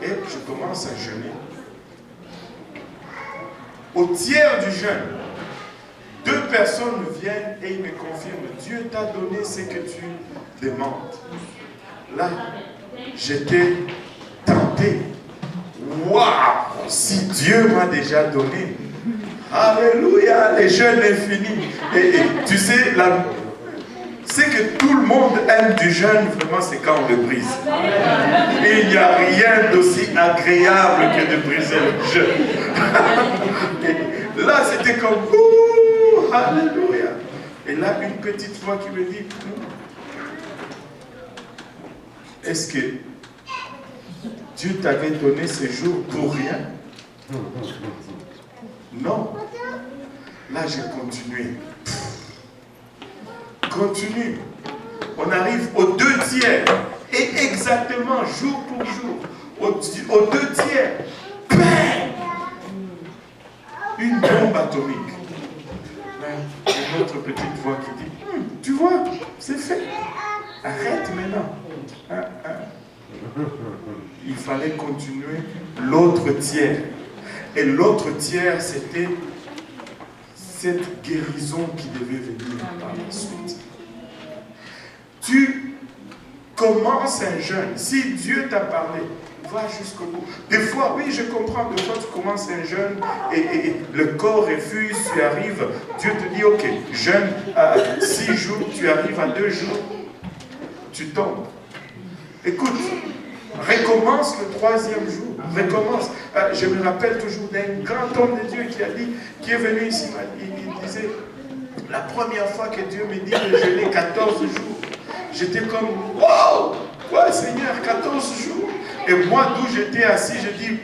Et je commence à jeûner. Au tiers du jeûne, 2 personnes viennent et ils me confirment, Dieu t'a donné ce que tu demandes. Là, j'étais tenté. Waouh! Si Dieu m'a déjà donné. Alléluia! Le jeûne est fini. Et tu sais, c'est que tout le monde aime du jeûne, vraiment, c'est quand on le brise. Et il n'y a rien d'aussi agréable que de briser le jeûne. Et là, c'était comme, ouh, alléluia. Et là, une petite voix qui me dit, est-ce que Dieu t'avait donné ce jour pour rien? Non. Là, j'ai continué. Continue. On arrive aux 2 tiers. Et exactement, jour pour jour, aux 2 tiers, bang! Une bombe atomique. Une autre petite voix qui dit, tu vois, c'est fait. Arrête maintenant. Il fallait continuer l'autre tiers. Et l'autre tiers, c'était cette guérison qui devait venir par la suite. Tu commences un jeûne. Si Dieu t'a parlé, va jusqu'au bout. Des fois, oui, je comprends, des fois tu commences un jeûne et le corps refuse, tu arrives, Dieu te dit, ok, jeûne à 6 jours, tu arrives à 2 jours, tu tombes. Écoute, recommence le 3e jour, recommence. Je me rappelle toujours d'un grand homme de Dieu qui est venu ici, il disait, la première fois que Dieu me dit de jeûner 14 jours, j'étais comme, wow, ouais Seigneur, 14 jours. Et moi, d'où j'étais assis, je dis,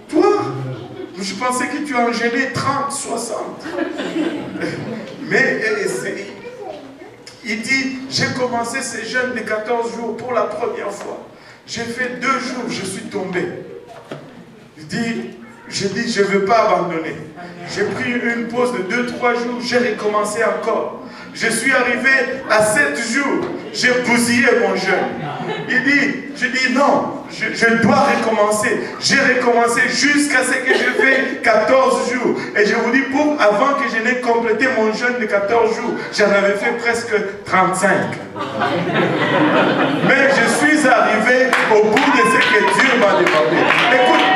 toi, je pensais que tu en jeûnais 30, 60. Mais il dit, j'ai commencé ces jeûnes de 14 jours pour la première fois. J'ai fait 2 jours, je suis tombé. J'ai dit, je ne veux pas abandonner. J'ai pris une pause de 2-3 jours, j'ai recommencé encore. Je suis arrivé à 7 jours, j'ai bousillé mon jeûne. Je dis non, je dois recommencer. J'ai recommencé jusqu'à ce que je fais 14 jours. Et je vous dis, avant que je n'ai complété mon jeûne de 14 jours, j'en avais fait presque 35. Mais je suis arrivé au bout de ce que Dieu m'a demandé. Écoute,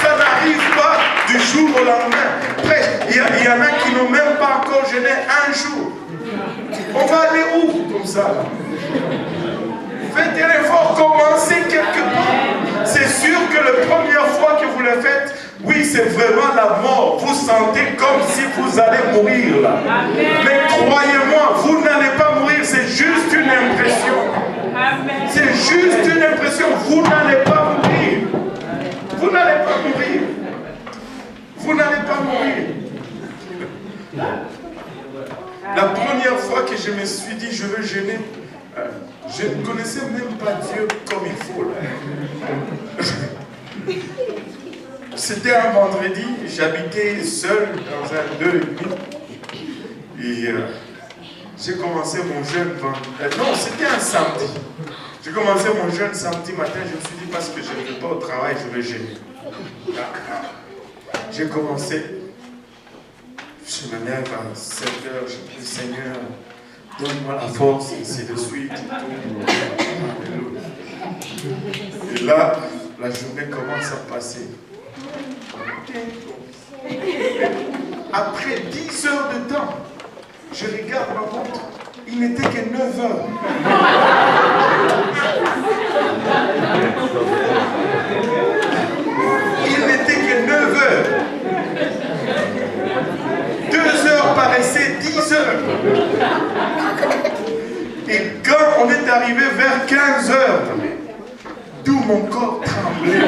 ça n'arrive pas du jour au lendemain. Il y en a qui n'ont même pas encore jeûné 1 jour. On va aller où comme ça là? Faites un effort, commencez quelque part. C'est sûr que la première fois que vous le faites, oui, c'est vraiment la mort. Vous sentez comme si vous allez mourir là. Mais croyez-moi, vous n'allez pas mourir, c'est juste une impression. C'est juste une impression. Vous n'allez pas mourir. Vous n'allez pas mourir. Vous n'allez pas mourir. La première fois que je me suis dit, je veux jeûner, je ne connaissais même pas Dieu comme il faut. C'était un vendredi, j'habitais seul dans un 2,5. Et j'ai commencé mon jeûne vendredi. Non, c'était un samedi. J'ai commencé mon jeûne samedi matin, je me suis dit, parce que je ne vais pas au travail, je vais jeûner. J'ai commencé. Je me lève à 7 heures, je prie, Seigneur, donne-moi la force, ainsi de suite. Et là, la journée commence à passer. Après 10 heures de temps, je regarde ma montre, il n'était que 9 heures. Il n'était que 15 heures, d'où mon corps tremblait.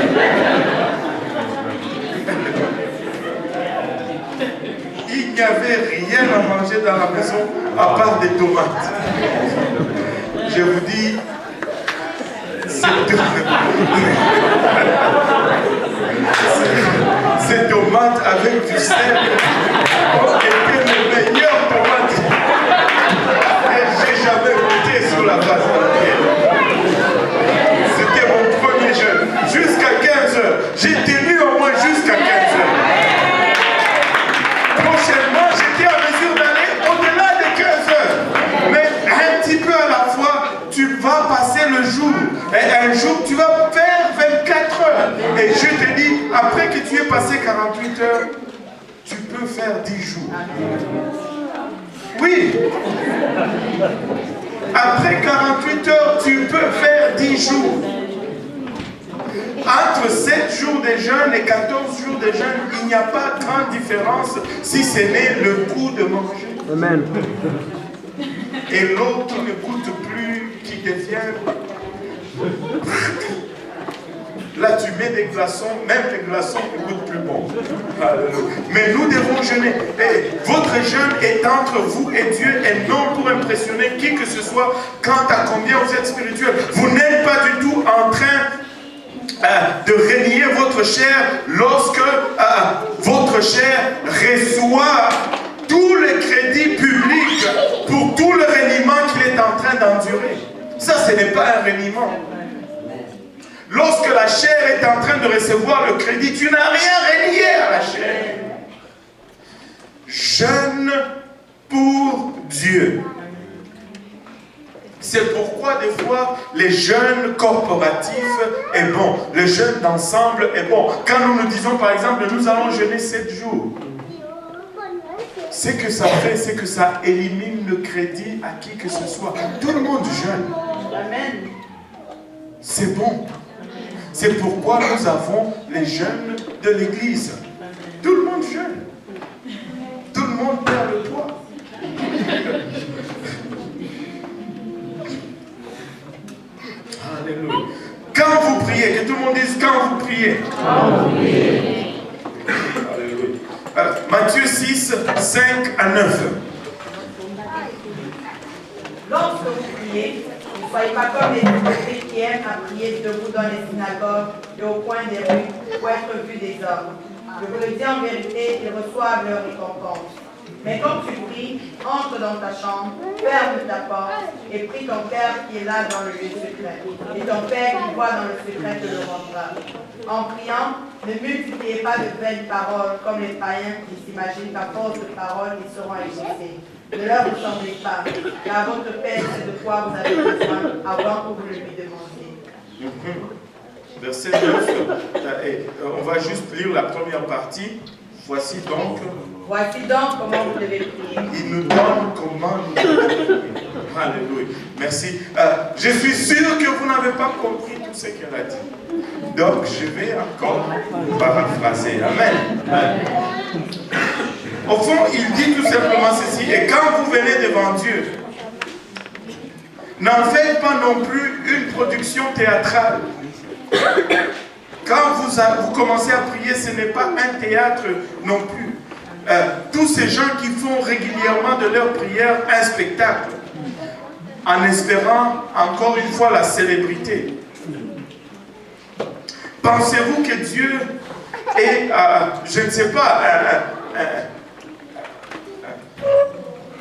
Il n'y avait rien à manger dans la maison à part des tomates. Je vous dis, ces tomates avec du sel étaient les meilleures tomates que j'ai jamais goûtées sur la face de la terre. C'était mon premier jeûne. Jusqu'à 15 heures. J'ai tenu au moins jusqu'à 15 heures. Prochainement, j'étais en mesure d'aller au-delà de 15 heures. Mais un petit peu à la fois, tu vas passer le jour. Et un jour, tu vas faire 24 heures. Et je te dis, après que tu aies passé 48 heures, tu peux faire 10 jours. Oui. Après 48 heures, tu peux faire 10 jours. Entre 7 jours de jeûne et 14 jours de jeûne, il n'y a pas grande différence si ce n'est le goût de manger. Amen. Et l'autre ne goûte plus, qui devient... Là, tu mets des glaçons, même les glaçons ne goûtent plus bon. Mais nous devons jeûner. Et votre jeûne est entre vous et Dieu et non pour impressionner qui que ce soit quant à combien vous êtes spirituel. Vous n'êtes pas du tout en train de renier votre chair lorsque votre chair reçoit tout le crédit public pour tout le reniement qu'il est en train d'endurer. Ça, ce n'est pas un reniement. Lorsque la chair est en train de recevoir le crédit, tu n'as rien renié à la chair. Jeûne pour Dieu. C'est pourquoi des fois, les jeûnes corporatifs est bon. Le jeûne d'ensemble est bon. Quand nous nous disons par exemple, nous allons jeûner 7 jours. Ce que ça fait, c'est que ça élimine le crédit à qui que ce soit. Tout le monde jeûne. Amen. C'est bon. C'est pourquoi nous avons les jeûnes de l'Église. Tout le monde jeûne. Tout le monde perd le poids. Alléluia. Quand vous priez, que tout le monde dise quand vous priez. Alléluia. Matthieu 6, 5 à 9. Lorsque vous priez, ne soyez pas comme les hypocrites qui aiment à prier debout dans les synagogues et au coin des rues pour être vus des hommes. Je vous le dis en vérité, ils reçoivent leur récompense. Mais quand tu pries, entre dans ta chambre, ferme ta porte et prie ton Père qui est là dans le lieu secret. Et ton Père qui voit dans le secret te le rendra. En priant, ne multipliez pas de vaines paroles comme les païens qui s'imaginent qu'à force de paroles, ils seront exaucés. Ne leur ressemblez pas, car votre Père sait de quoi vous avez besoin avant que vous le lui demandiez. Verset 9, on va juste lire la première partie. Voici donc comment vous devez prier. Il nous donne comment nous devons prier. Alléluia. Merci. Je suis sûr que vous n'avez pas compris tout ce qu'elle a dit. Donc, je vais encore paraphraser. Amen. Au fond, il dit tout simplement ceci. Et quand vous venez devant Dieu, n'en faites pas non plus une production théâtrale. Quand vous commencez à prier, ce n'est pas un théâtre non plus. Tous ces gens qui font régulièrement de leur prière un spectacle, en espérant encore une fois la célébrité. Pensez-vous que Dieu est, je ne sais pas,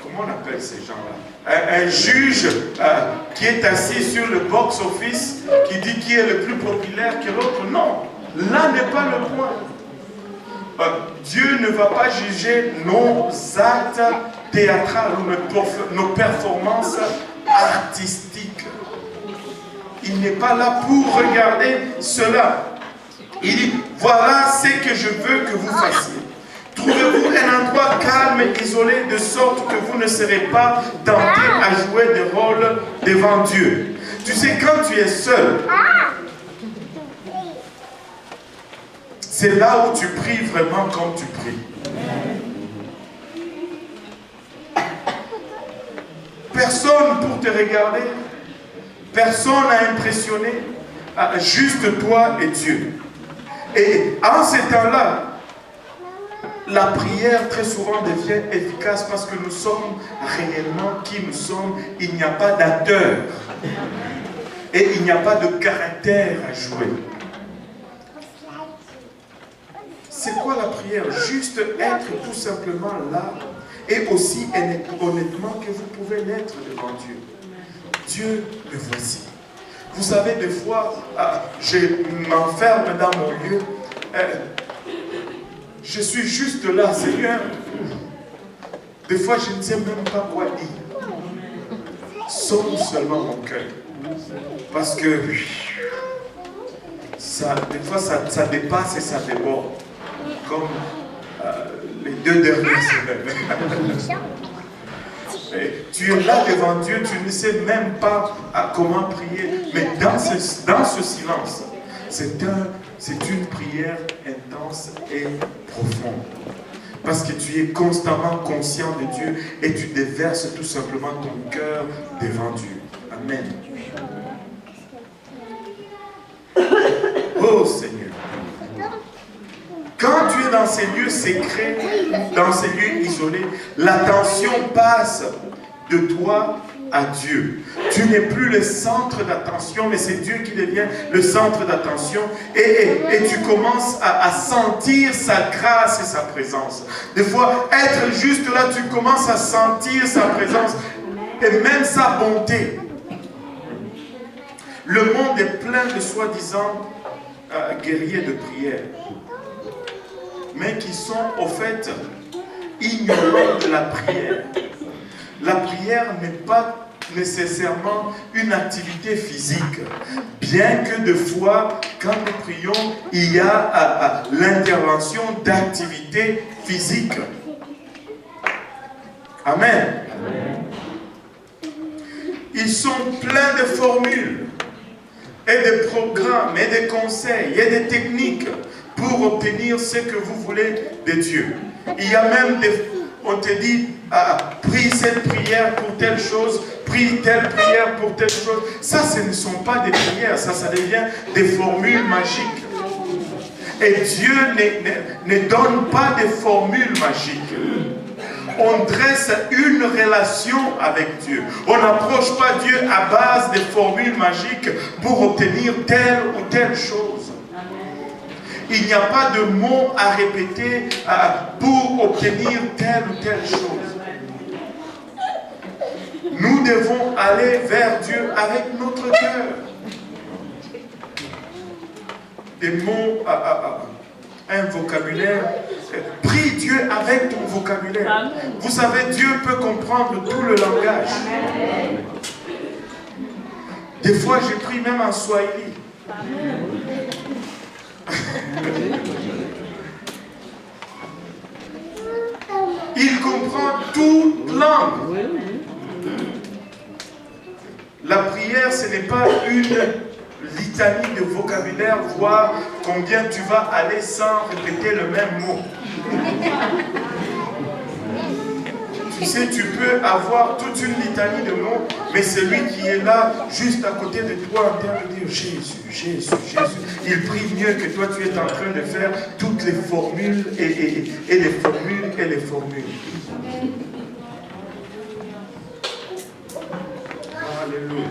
comment on appelle ces gens-là? Un juge qui est assis sur le box-office, qui dit qui est le plus populaire que l'autre. Non, là n'est pas le point. Dieu ne va pas juger nos actes théâtrales ou nos performances artistiques. Il n'est pas là pour regarder cela. Il dit, voilà ce que je veux que vous fassiez. Trouvez-vous un endroit calme et isolé de sorte que vous ne serez pas tenté à jouer des rôles devant Dieu. Tu sais, quand tu es seul, c'est là où tu pries vraiment comme tu pries. Personne pour te regarder. Personne n'a impressionné, juste toi et Dieu. Et en ces temps-là, la prière très souvent devient efficace parce que nous sommes réellement qui nous sommes. Il n'y a pas d'acteur et il n'y a pas de caractère à jouer. C'est quoi la prière? Juste être tout simplement là et aussi honnêtement que vous pouvez l'être devant Dieu. Dieu, me voici. Vous savez, des fois, je m'enferme dans mon lieu. Je suis juste là, Seigneur. Des fois, je ne sais même pas quoi dire. Sauve seulement mon cœur. Parce que des fois, ça dépasse et ça déborde. Comme les 2 dernières semaines. Et tu es là devant Dieu, tu ne sais même pas comment prier. Mais dans ce silence, c'est une prière intense et profonde. Parce que tu es constamment conscient de Dieu et tu déverses tout simplement ton cœur devant Dieu. Amen. Oh Seigneur. Quand tu es dans ces lieux secrets, dans ces lieux isolés, l'attention passe de toi à Dieu. Tu n'es plus le centre d'attention, mais c'est Dieu qui devient le centre d'attention. Et tu commences à sentir sa grâce et sa présence. Des fois, être juste là, tu commences à sentir sa présence et même sa bonté. Le monde est plein de soi-disant guerriers de prière, mais qui sont au fait ignorants de la prière. La prière n'est pas nécessairement une activité physique, bien que de fois, quand nous prions, il y a l'intervention d'activités physiques. Amen. Ils sont pleins de formules et de programmes et de conseils et de techniques pour obtenir ce que vous voulez de Dieu. Il y a même on te dit, prie cette prière pour telle chose, prie telle prière pour telle chose. Ça, ce ne sont pas des prières, ça devient des formules magiques. Et Dieu ne donne pas de formules magiques. On dresse une relation avec Dieu. On n'approche pas Dieu à base de formules magiques pour obtenir telle ou telle chose. Il n'y a pas de mots à répéter pour obtenir telle ou telle chose. Nous devons aller vers Dieu avec notre cœur. Des mots, un vocabulaire. Prie Dieu avec ton vocabulaire. Vous savez, Dieu peut comprendre tout le langage. Des fois, je prie même en Swahili. Il comprend toute langue. La prière, ce n'est pas une litanie de vocabulaire, voir combien tu vas aller sans répéter le même mot. Tu sais, tu peux avoir toute une litanie de mots, mais celui qui est là, juste à côté de toi, en train de dire Jésus, Jésus, Jésus, il prie mieux que toi, tu es en train de faire toutes les formules et les formules et les formules. Alléluia.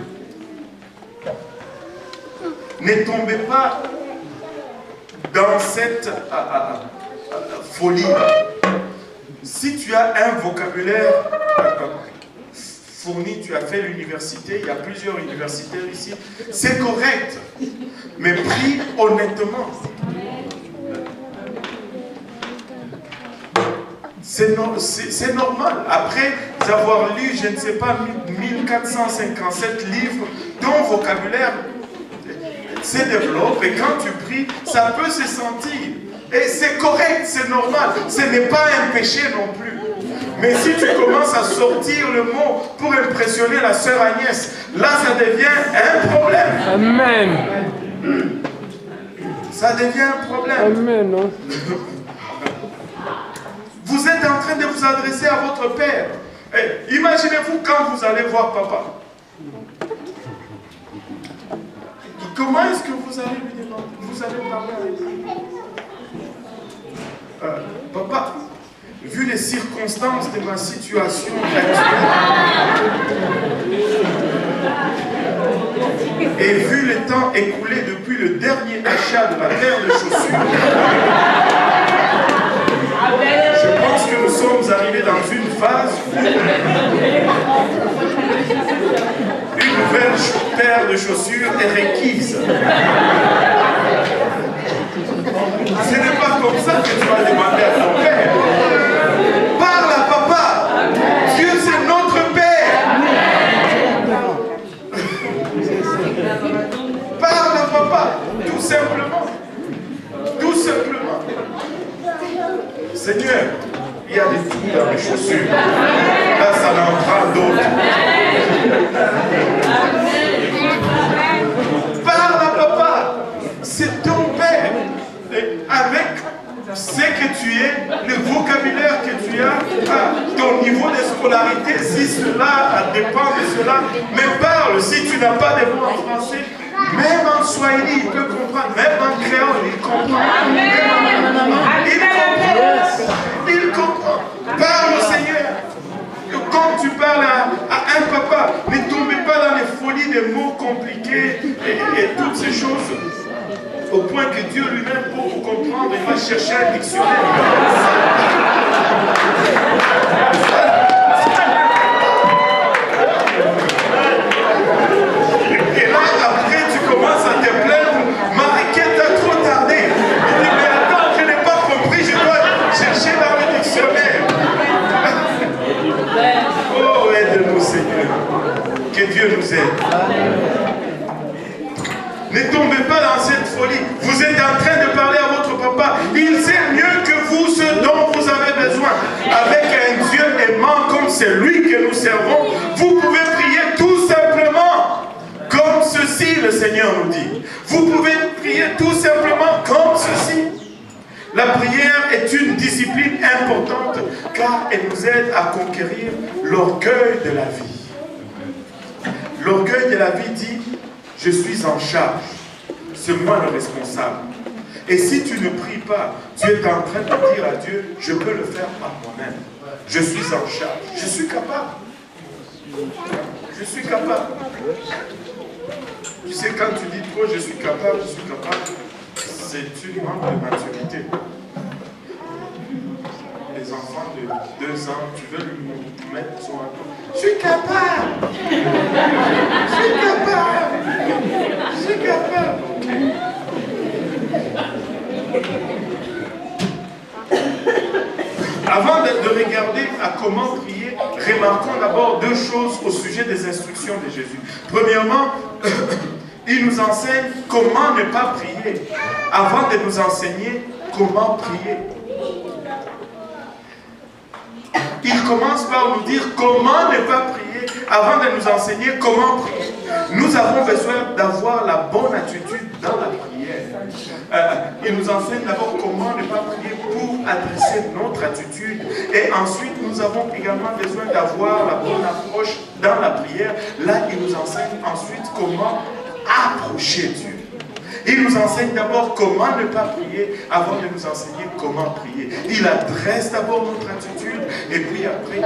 Ne tombez pas dans cette folie. Si tu as un vocabulaire fourni, tu as fait l'université, il y a plusieurs universitaires ici, c'est correct, mais prie honnêtement. C'est normal. Après avoir lu, je ne sais pas, 1457 livres, ton vocabulaire se développe et quand tu pries, ça peut se sentir. Et c'est correct, c'est normal. Ce n'est pas un péché non plus. Mais si tu commences à sortir le mot pour impressionner la sœur Agnès, là ça devient un problème. Amen. Ça devient un problème. Amen. Non? Vous êtes en train de vous adresser à votre père. Imaginez-vous quand vous allez voir papa. Comment est-ce que vous allez lui demander? Vous allez parler avec lui. Papa, vu les circonstances de ma situation actuelle et vu le temps écoulé depuis le dernier achat de la paire de chaussures, je pense que nous sommes arrivés dans une phase où une nouvelle paire de chaussures est requise. Ce n'est pas comme ça que tu vas demander à ton père. Parle à papa. Dieu, c'est notre Père. Parle à papa. Tout simplement. Tout simplement. Seigneur, il y a des trous dans mes chaussures. Là, ça en prend d'autres. Parle à papa. C'est ton Père. Et avec ce que tu es, le vocabulaire que tu as, ton niveau de scolarité, si cela dépend de cela, mais parle. Si tu n'as pas de mots en français, même en swahili, il peut comprendre, même en créole, il comprend. Il comprend. Parle au Seigneur. Quand tu parles à un papa, ne tombez pas dans les folies des mots compliqués et toutes ces choses. Au point que Dieu lui-même, pour vous comprendre, il va chercher un dictionnaire. Et là, après, tu commences à te plaindre. Ma requête a trop tardé. Il dit, mais attends, je n'ai pas compris, je dois chercher dans le dictionnaire. Oh, aide-nous, Seigneur. Que Dieu nous aide. Ne tombez pas dans cette folie. Vous êtes en train de parler à votre papa. Il sait mieux que vous ce dont vous avez besoin. Avec un Dieu aimant comme celui que nous servons, vous pouvez prier tout simplement comme ceci, le Seigneur nous dit. Vous pouvez prier tout simplement comme ceci. La prière est une discipline importante car elle nous aide à conquérir l'orgueil de la vie. L'orgueil de la vie dit: je suis en charge, c'est moi le responsable. Et si tu ne pries pas, tu es en train de dire à Dieu, je peux le faire par moi-même. Je suis en charge, je suis capable. Je suis capable. Tu sais, quand tu dis trop, je suis capable, c'est une manque de maturité. Les enfants de 2 ans, tu veux lui mettre son atout. Je suis capable. Je suis capable. Je suis capable. Avant de regarder à comment prier, remarquons d'abord 2 choses au sujet des instructions de Jésus. Premièrement, il nous enseigne comment ne pas prier, avant de nous enseigner comment prier. Il commence par nous dire comment ne pas prier avant de nous enseigner comment prier. Nous avons besoin d'avoir la bonne attitude dans la prière. Il nous enseigne d'abord comment ne pas prier pour adresser notre attitude. Et ensuite, nous avons également besoin d'avoir la bonne approche dans la prière. Là, il nous enseigne ensuite comment approcher Dieu. Il nous enseigne d'abord comment ne pas prier avant de nous enseigner comment prier. Il adresse d'abord notre attitude et puis après il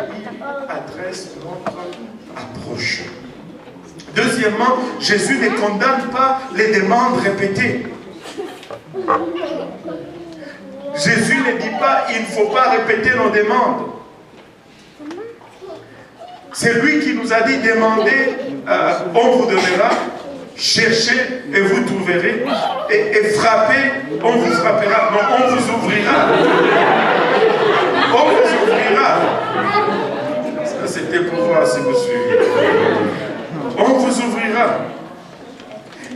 adresse notre approche. Deuxièmement, Jésus ne condamne pas les demandes répétées. Jésus ne dit pas il ne faut pas répéter nos demandes. C'est lui qui nous a dit demandez, on vous donnera. Cherchez et vous trouverez, et frappez, on vous frappera, non, on vous ouvrira. On vous ouvrira. Ça c'était pour voir si vous suivez. On vous ouvrira.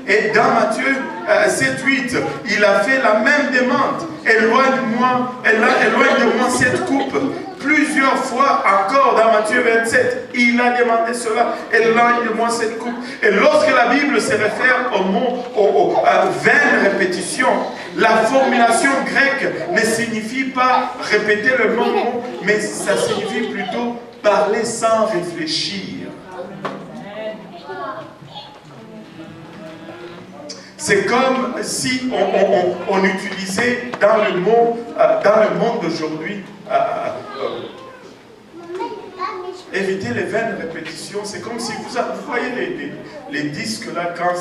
Et dans Matthieu 7-8, il a fait la même demande. Éloigne-moi de moi cette coupe. Plusieurs fois encore dans Matthieu 27, il a demandé cela. Éloigne de moi cette coupe. Et lorsque la Bible se réfère au mot, à vaine répétition, la formulation grecque ne signifie pas répéter le même mot, mais ça signifie plutôt parler sans réfléchir. C'est comme si on utilisait dans le monde d'aujourd'hui, éviter les vaines répétitions. C'est comme si vous voyez les disques là, quand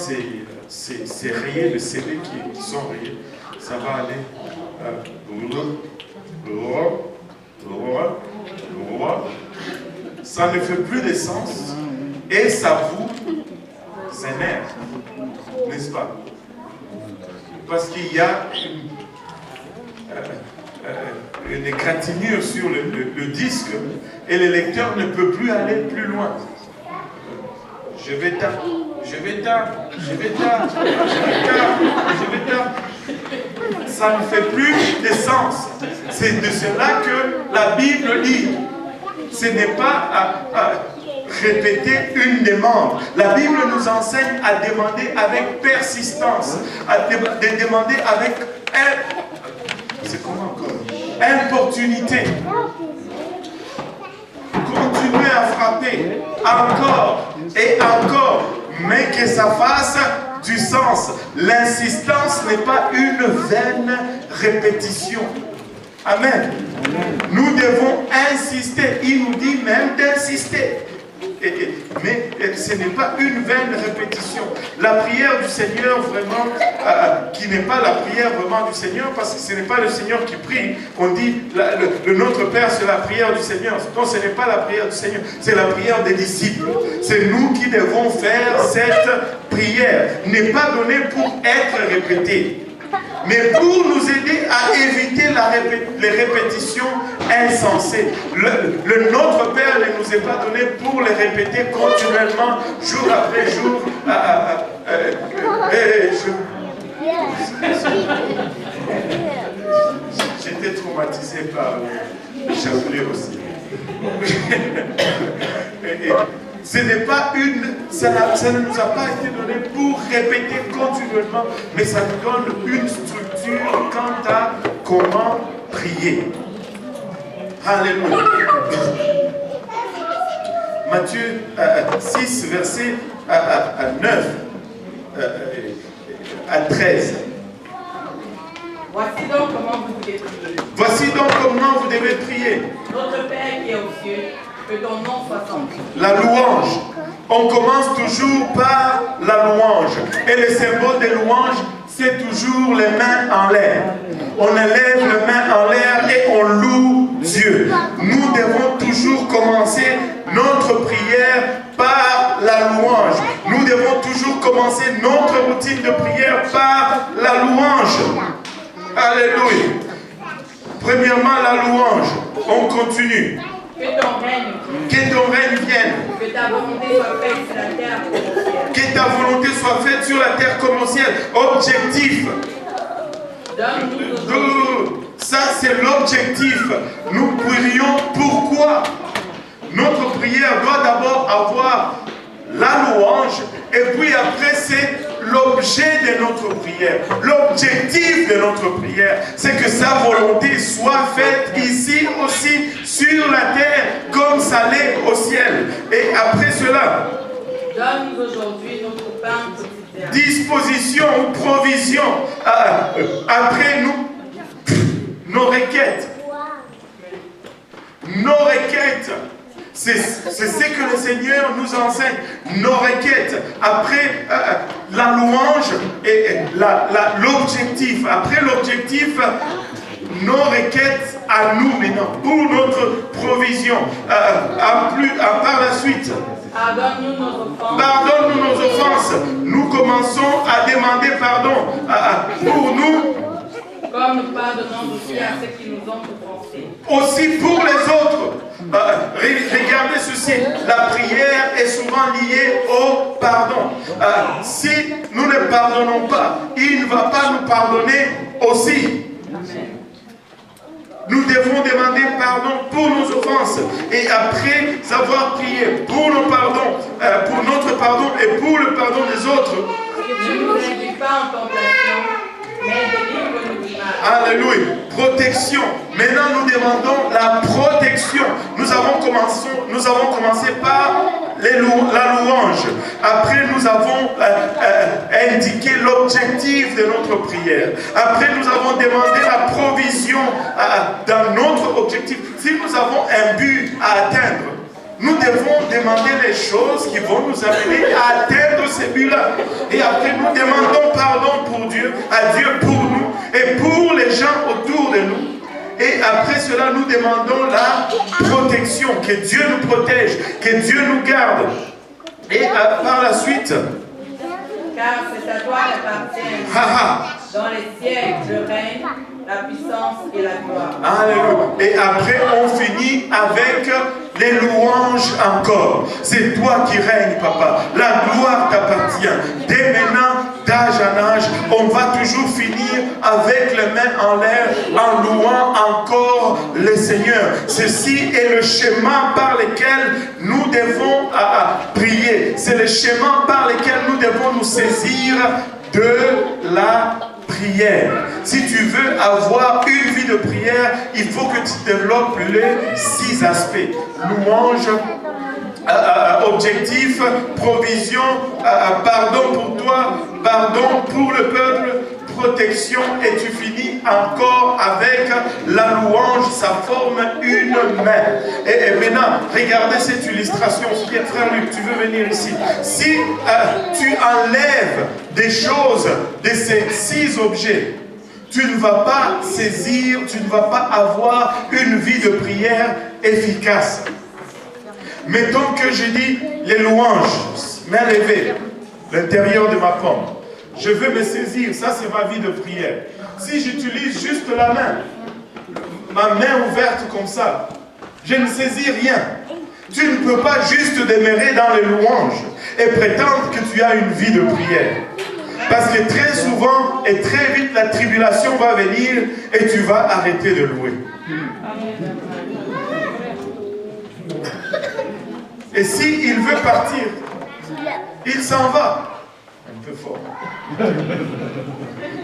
c'est rayé, le CD qui sont rayés, ça va aller. Ça ne fait plus de sens et ça vous énerve, n'est-ce pas? Parce qu'il y a une égratignure sur le disque et le lecteur ne peut plus aller plus loin. Je vais tard. Ça ne fait plus de sens. C'est de cela que la Bible dit. Ce n'est pas à répéter une demande. La Bible nous enseigne à demander avec persistance, à demander avec importunité. Continuez à frapper encore et encore, mais que ça fasse du sens. L'insistance n'est pas une vaine répétition. Amen. Nous devons insister. Il nous dit même d'insister. Mais ce n'est pas une vaine répétition. La prière du Seigneur, vraiment, qui n'est pas la prière vraiment du Seigneur, parce que ce n'est pas le Seigneur qui prie. On dit, le Notre Père, c'est la prière du Seigneur. Non, ce n'est pas la prière du Seigneur, c'est la prière des disciples. C'est nous qui devons faire cette prière. N'est pas donnée pour être répétée, mais pour nous aider à éviter les répétitions insensées. Le Notre Père ne nous est pas donné pour les répéter continuellement, jour après jour. J'étais traumatisé par Chapelet aussi. Ce n'est pas ça ne nous a pas été donné pour répéter continuellement, mais ça nous donne une structure quant à comment prier. Alléluia. Matthieu 6, verset 9 à 13. Voici donc comment vous devez prier. Voici donc comment vous devez prier. Notre Père qui est aux cieux, que ton nom soit sanctifié. La louange. On commence toujours par la louange. Et le symbole de louange, c'est toujours les mains en l'air. On élève les mains en l'air et on loue Dieu. Nous devons toujours commencer notre prière par la louange. Nous devons toujours commencer notre routine de prière par la louange. Alléluia. Premièrement, la louange. On continue. Que ton règne vienne. Que ton règne vienne. Que ta volonté soit faite sur la terre comme au ciel. Que ta volonté soit faite sur la terre comme au ciel. Objectif. Ça, c'est l'objectif. Nous prions pourquoi? Notre prière doit d'abord avoir la louange et puis après c'est l'objet de notre prière. L'objectif de notre prière, c'est que sa volonté soit faite ici aussi sur la terre comme ça l'est au ciel. Et après cela, donne-nous aujourd'hui notre pain quotidien. Disposition ou provision. Après nos requêtes. Nos requêtes. C'est ce que le Seigneur nous enseigne. Nos requêtes. Après la louange et l'objectif. Après l'objectif, nos requêtes à nous maintenant. Pour notre provision. Par la suite. Pardonne-nous nos offenses. Pardonne-nous nos offenses. Nous commençons à demander pardon pour nous. Comme nous pardonnons aussi à ceux qui nous ont offensés. Aussi pour les autres. Regardez ceci. La prière est souvent liée au pardon. Si nous ne pardonnons pas, il ne va pas nous pardonner aussi. Amen. Nous devons demander pardon pour nos offenses et après avoir prié pour nos pardons, pour notre pardon et pour le pardon des autres. Que tu ne nous induis pas en tentation, mais délivre-nous du mal. Alléluia. Protection. Maintenant nous demandons la protection. Nous avons commencé par la louange. Après, nous avons indiqué l'objectif de notre prière. Après, nous avons demandé la provision dans notre objectif. Si nous avons un but à atteindre, nous devons demander les choses qui vont nous amener à atteindre ces buts-là. Et après, nous demandons pardon à Dieu pour nous et pour les gens autour de nous. Et après cela, nous demandons la protection, que Dieu nous protège, que Dieu nous garde. Et par la suite, car c'est à toi qu'appartient dans les siècles le règne, la puissance et la gloire. Alléluia. Et après, on finit avec les louanges encore. C'est toi qui règnes, papa. La gloire t'appartient. Dès maintenant, d'âge en âge, on va toujours finir avec les mains en l'air en louant encore le Seigneur. Ceci est le chemin par lequel nous devons prier. C'est le chemin par lequel nous devons nous saisir de la prière. Si tu veux avoir une vie de prière, il faut que tu développes les 6 aspects. Louange, objectif, provision, pardon pour toi, pardon pour le peuple, protection, et tu finis encore avec la louange. Ça forme une main. Et maintenant, regardez cette illustration. Frère Luc, tu veux venir ici? Si tu enlèves des choses de ces 6 objets, tu ne vas pas saisir, tu ne vas pas avoir une vie de prière efficace. Mettons que je dis les louanges, main levée, l'intérieur de ma pomme. Je veux me saisir, ça c'est ma vie de prière. Si j'utilise juste la main, ma main ouverte comme ça, je ne saisis rien. Tu ne peux pas juste demeurer dans les louanges et prétendre que tu as une vie de prière. Parce que très souvent et très vite, la tribulation va venir et tu vas arrêter de louer. Et s'il veut partir, il s'en va. Un peu fort.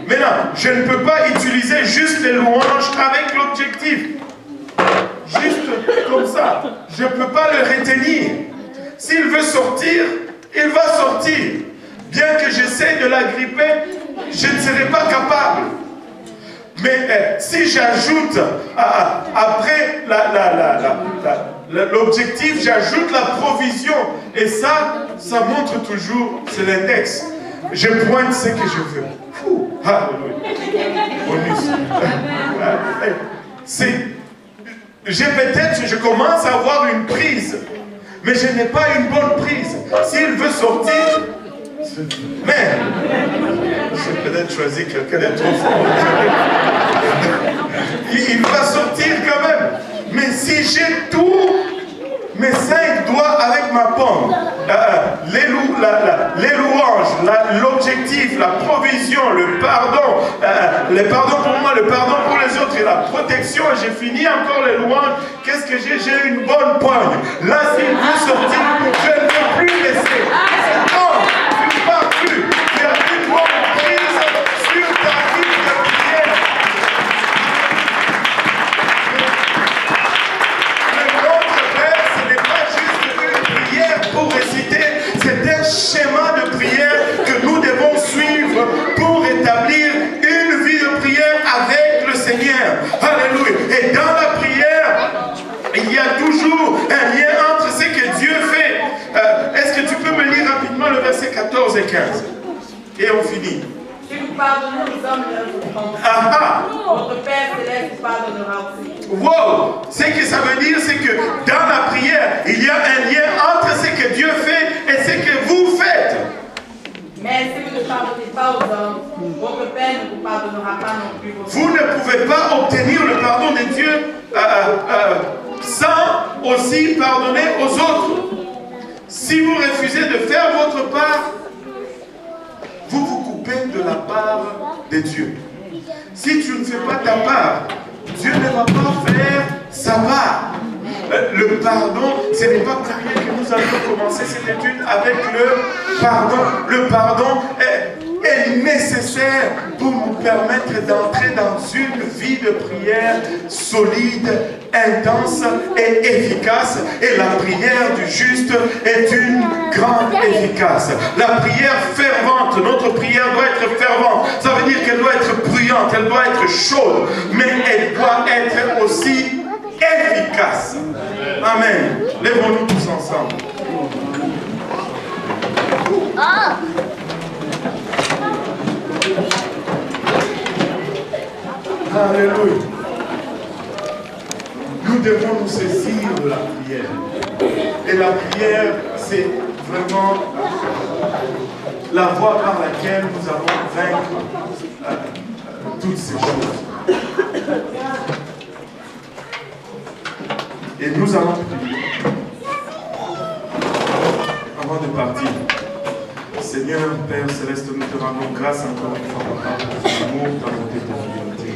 Maintenant, je ne peux pas utiliser juste les louanges avec l'objectif. Juste comme ça. Je ne peux pas le retenir. S'il veut sortir, il va sortir. Bien que j'essaie de l'agripper, je ne serai pas capable. Mais si j'ajoute après l'objectif, j'ajoute la provision. Et ça montre toujours, c'est l'index. Je pointe ce que je veux. Alléluia. Bonus. Je commence à avoir une prise, mais je n'ai pas une bonne prise. S'il veut sortir, mais j'ai peut-être choisi quelqu'un de trop fort. Il va sortir quand même. Mais si j'ai tous mes 5 doigts avec ma pomme, les louanges, l'objectif, la provision, le pardon pour moi, le pardon pour les autres et la protection, et j'ai fini encore les louanges, qu'est-ce que j'ai? J'ai une bonne poigne. Là, s'il veut sortir, je ne peux plus laisser. Non, tu ne pars plus. Tu as une bonne prise sur ta vie de prière. Pour réciter, c'est un schéma de prière que nous devons suivre pour établir une vie de prière avec le Seigneur. Alléluia. Et dans la prière, il y a toujours un lien entre ce que Dieu fait. Est-ce que tu peux me lire rapidement le verset 14 et 15? Et on finit. Si vous pardonnez aux hommes leurs offenses, votre Père céleste vous pardonnera aussi. Wow! Ce que ça veut dire, c'est que dans la prière, il y a un lien entre ce que Dieu fait et ce que vous faites. Mais si vous ne pardonnez pas aux hommes, votre Père ne vous pardonnera pas non plus. Vous ne pouvez pas obtenir le pardon de Dieu sans aussi pardonner aux autres. Si vous refusez de faire votre part, vous vous coupez de la part de Dieu. Si tu ne fais pas ta part, Dieu ne va pas faire sa part. Le pardon, ce n'est pas pour rien que nous allons commencer cette étude avec le pardon. Le pardon, est nécessaire pour nous permettre d'entrer dans une vie de prière solide, intense et efficace. Et la prière du juste est une grande efficace. La prière fervente, notre prière doit être fervente. Ça veut dire qu'elle doit être bruyante, elle doit être chaude, mais elle doit être aussi efficace. Amen. Lèvons-nous tous ensemble. Alléluia. Nous devons nous saisir de la prière. Et la prière, c'est vraiment la voie par laquelle nous allons vaincre toutes ces choses. Et nous allons prier. Avant de partir, Seigneur, Père Céleste, nous te rendons grâce encore une fois, Papa, pour ton amour, ta bonté, ta fidélité.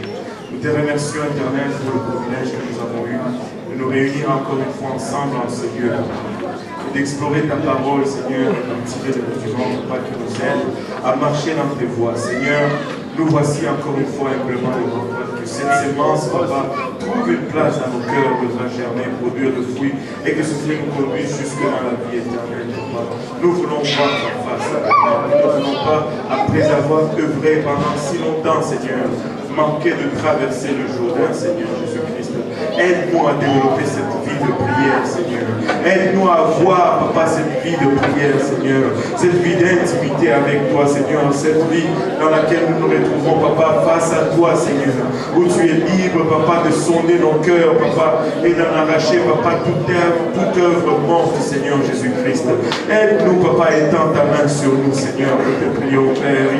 Nous te remercions, Éternel, pour le privilège que nous avons eu de nous réunir encore une fois ensemble en ce lieu. Et d'explorer ta parole, Seigneur, et d'en tirer des documents, Papa, qui nous aident à marcher dans tes voies. Seigneur, nous voici encore une fois humblement devant toi. Que cette sémence, Papa, trouve une place dans nos cœurs, devra germer, produire de fruits, et que ce fruit nous conduise jusque dans la vie éternelle, Papa. Nous voulons voir ta face, Papa. Nous ne voulons pas, après avoir œuvré pendant si longtemps, Seigneur, manquer de traverser le Jourdain, Seigneur Jésus-Christ. Aide-nous à développer cette vie de prière, Seigneur. Aide-nous à avoir, Papa, cette vie de prière, Seigneur. Cette vie d'intimité avec toi, Seigneur. Cette vie dans laquelle nous nous retrouvons, Papa, face à toi, Seigneur. Où tu es libre, Papa, de sonder nos cœurs, Papa, et d'en arracher, Papa, toute œuvre morte, Seigneur Jésus-Christ. Aide-nous, Papa, étends ta main sur nous, Seigneur. Nous te prions, Père.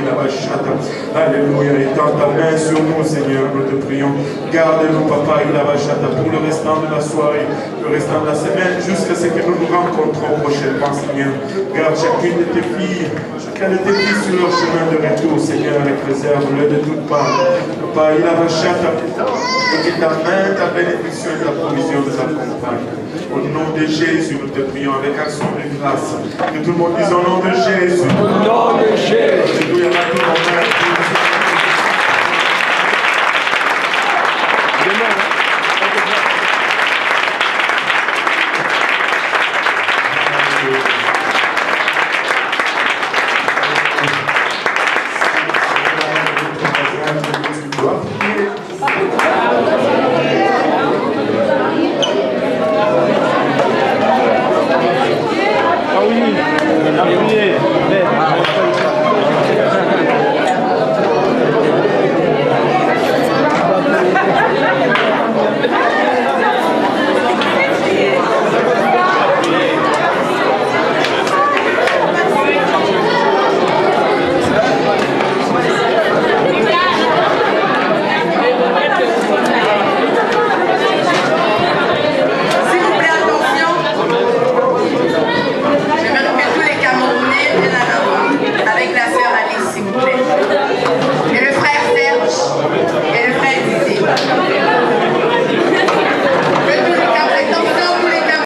Alléluia. Étends ta main sur nous, Seigneur. Nous te prions. Garde-nous, Papa, pour le restant de la soirée, le restant de la semaine, jusqu'à ce que nous nous rencontrons prochainement, Seigneur. Garde chacune de tes filles, chacun de tes filles sur leur chemin de retour, Seigneur, et préserve-le de toutes parts. Papa, et que ta main, ta bénédiction et ta provision nous accompagnent. Au nom de Jésus, nous te prions avec action de grâce. Que tout le monde dise au nom de Jésus. Au nom de Jésus. Alléluia.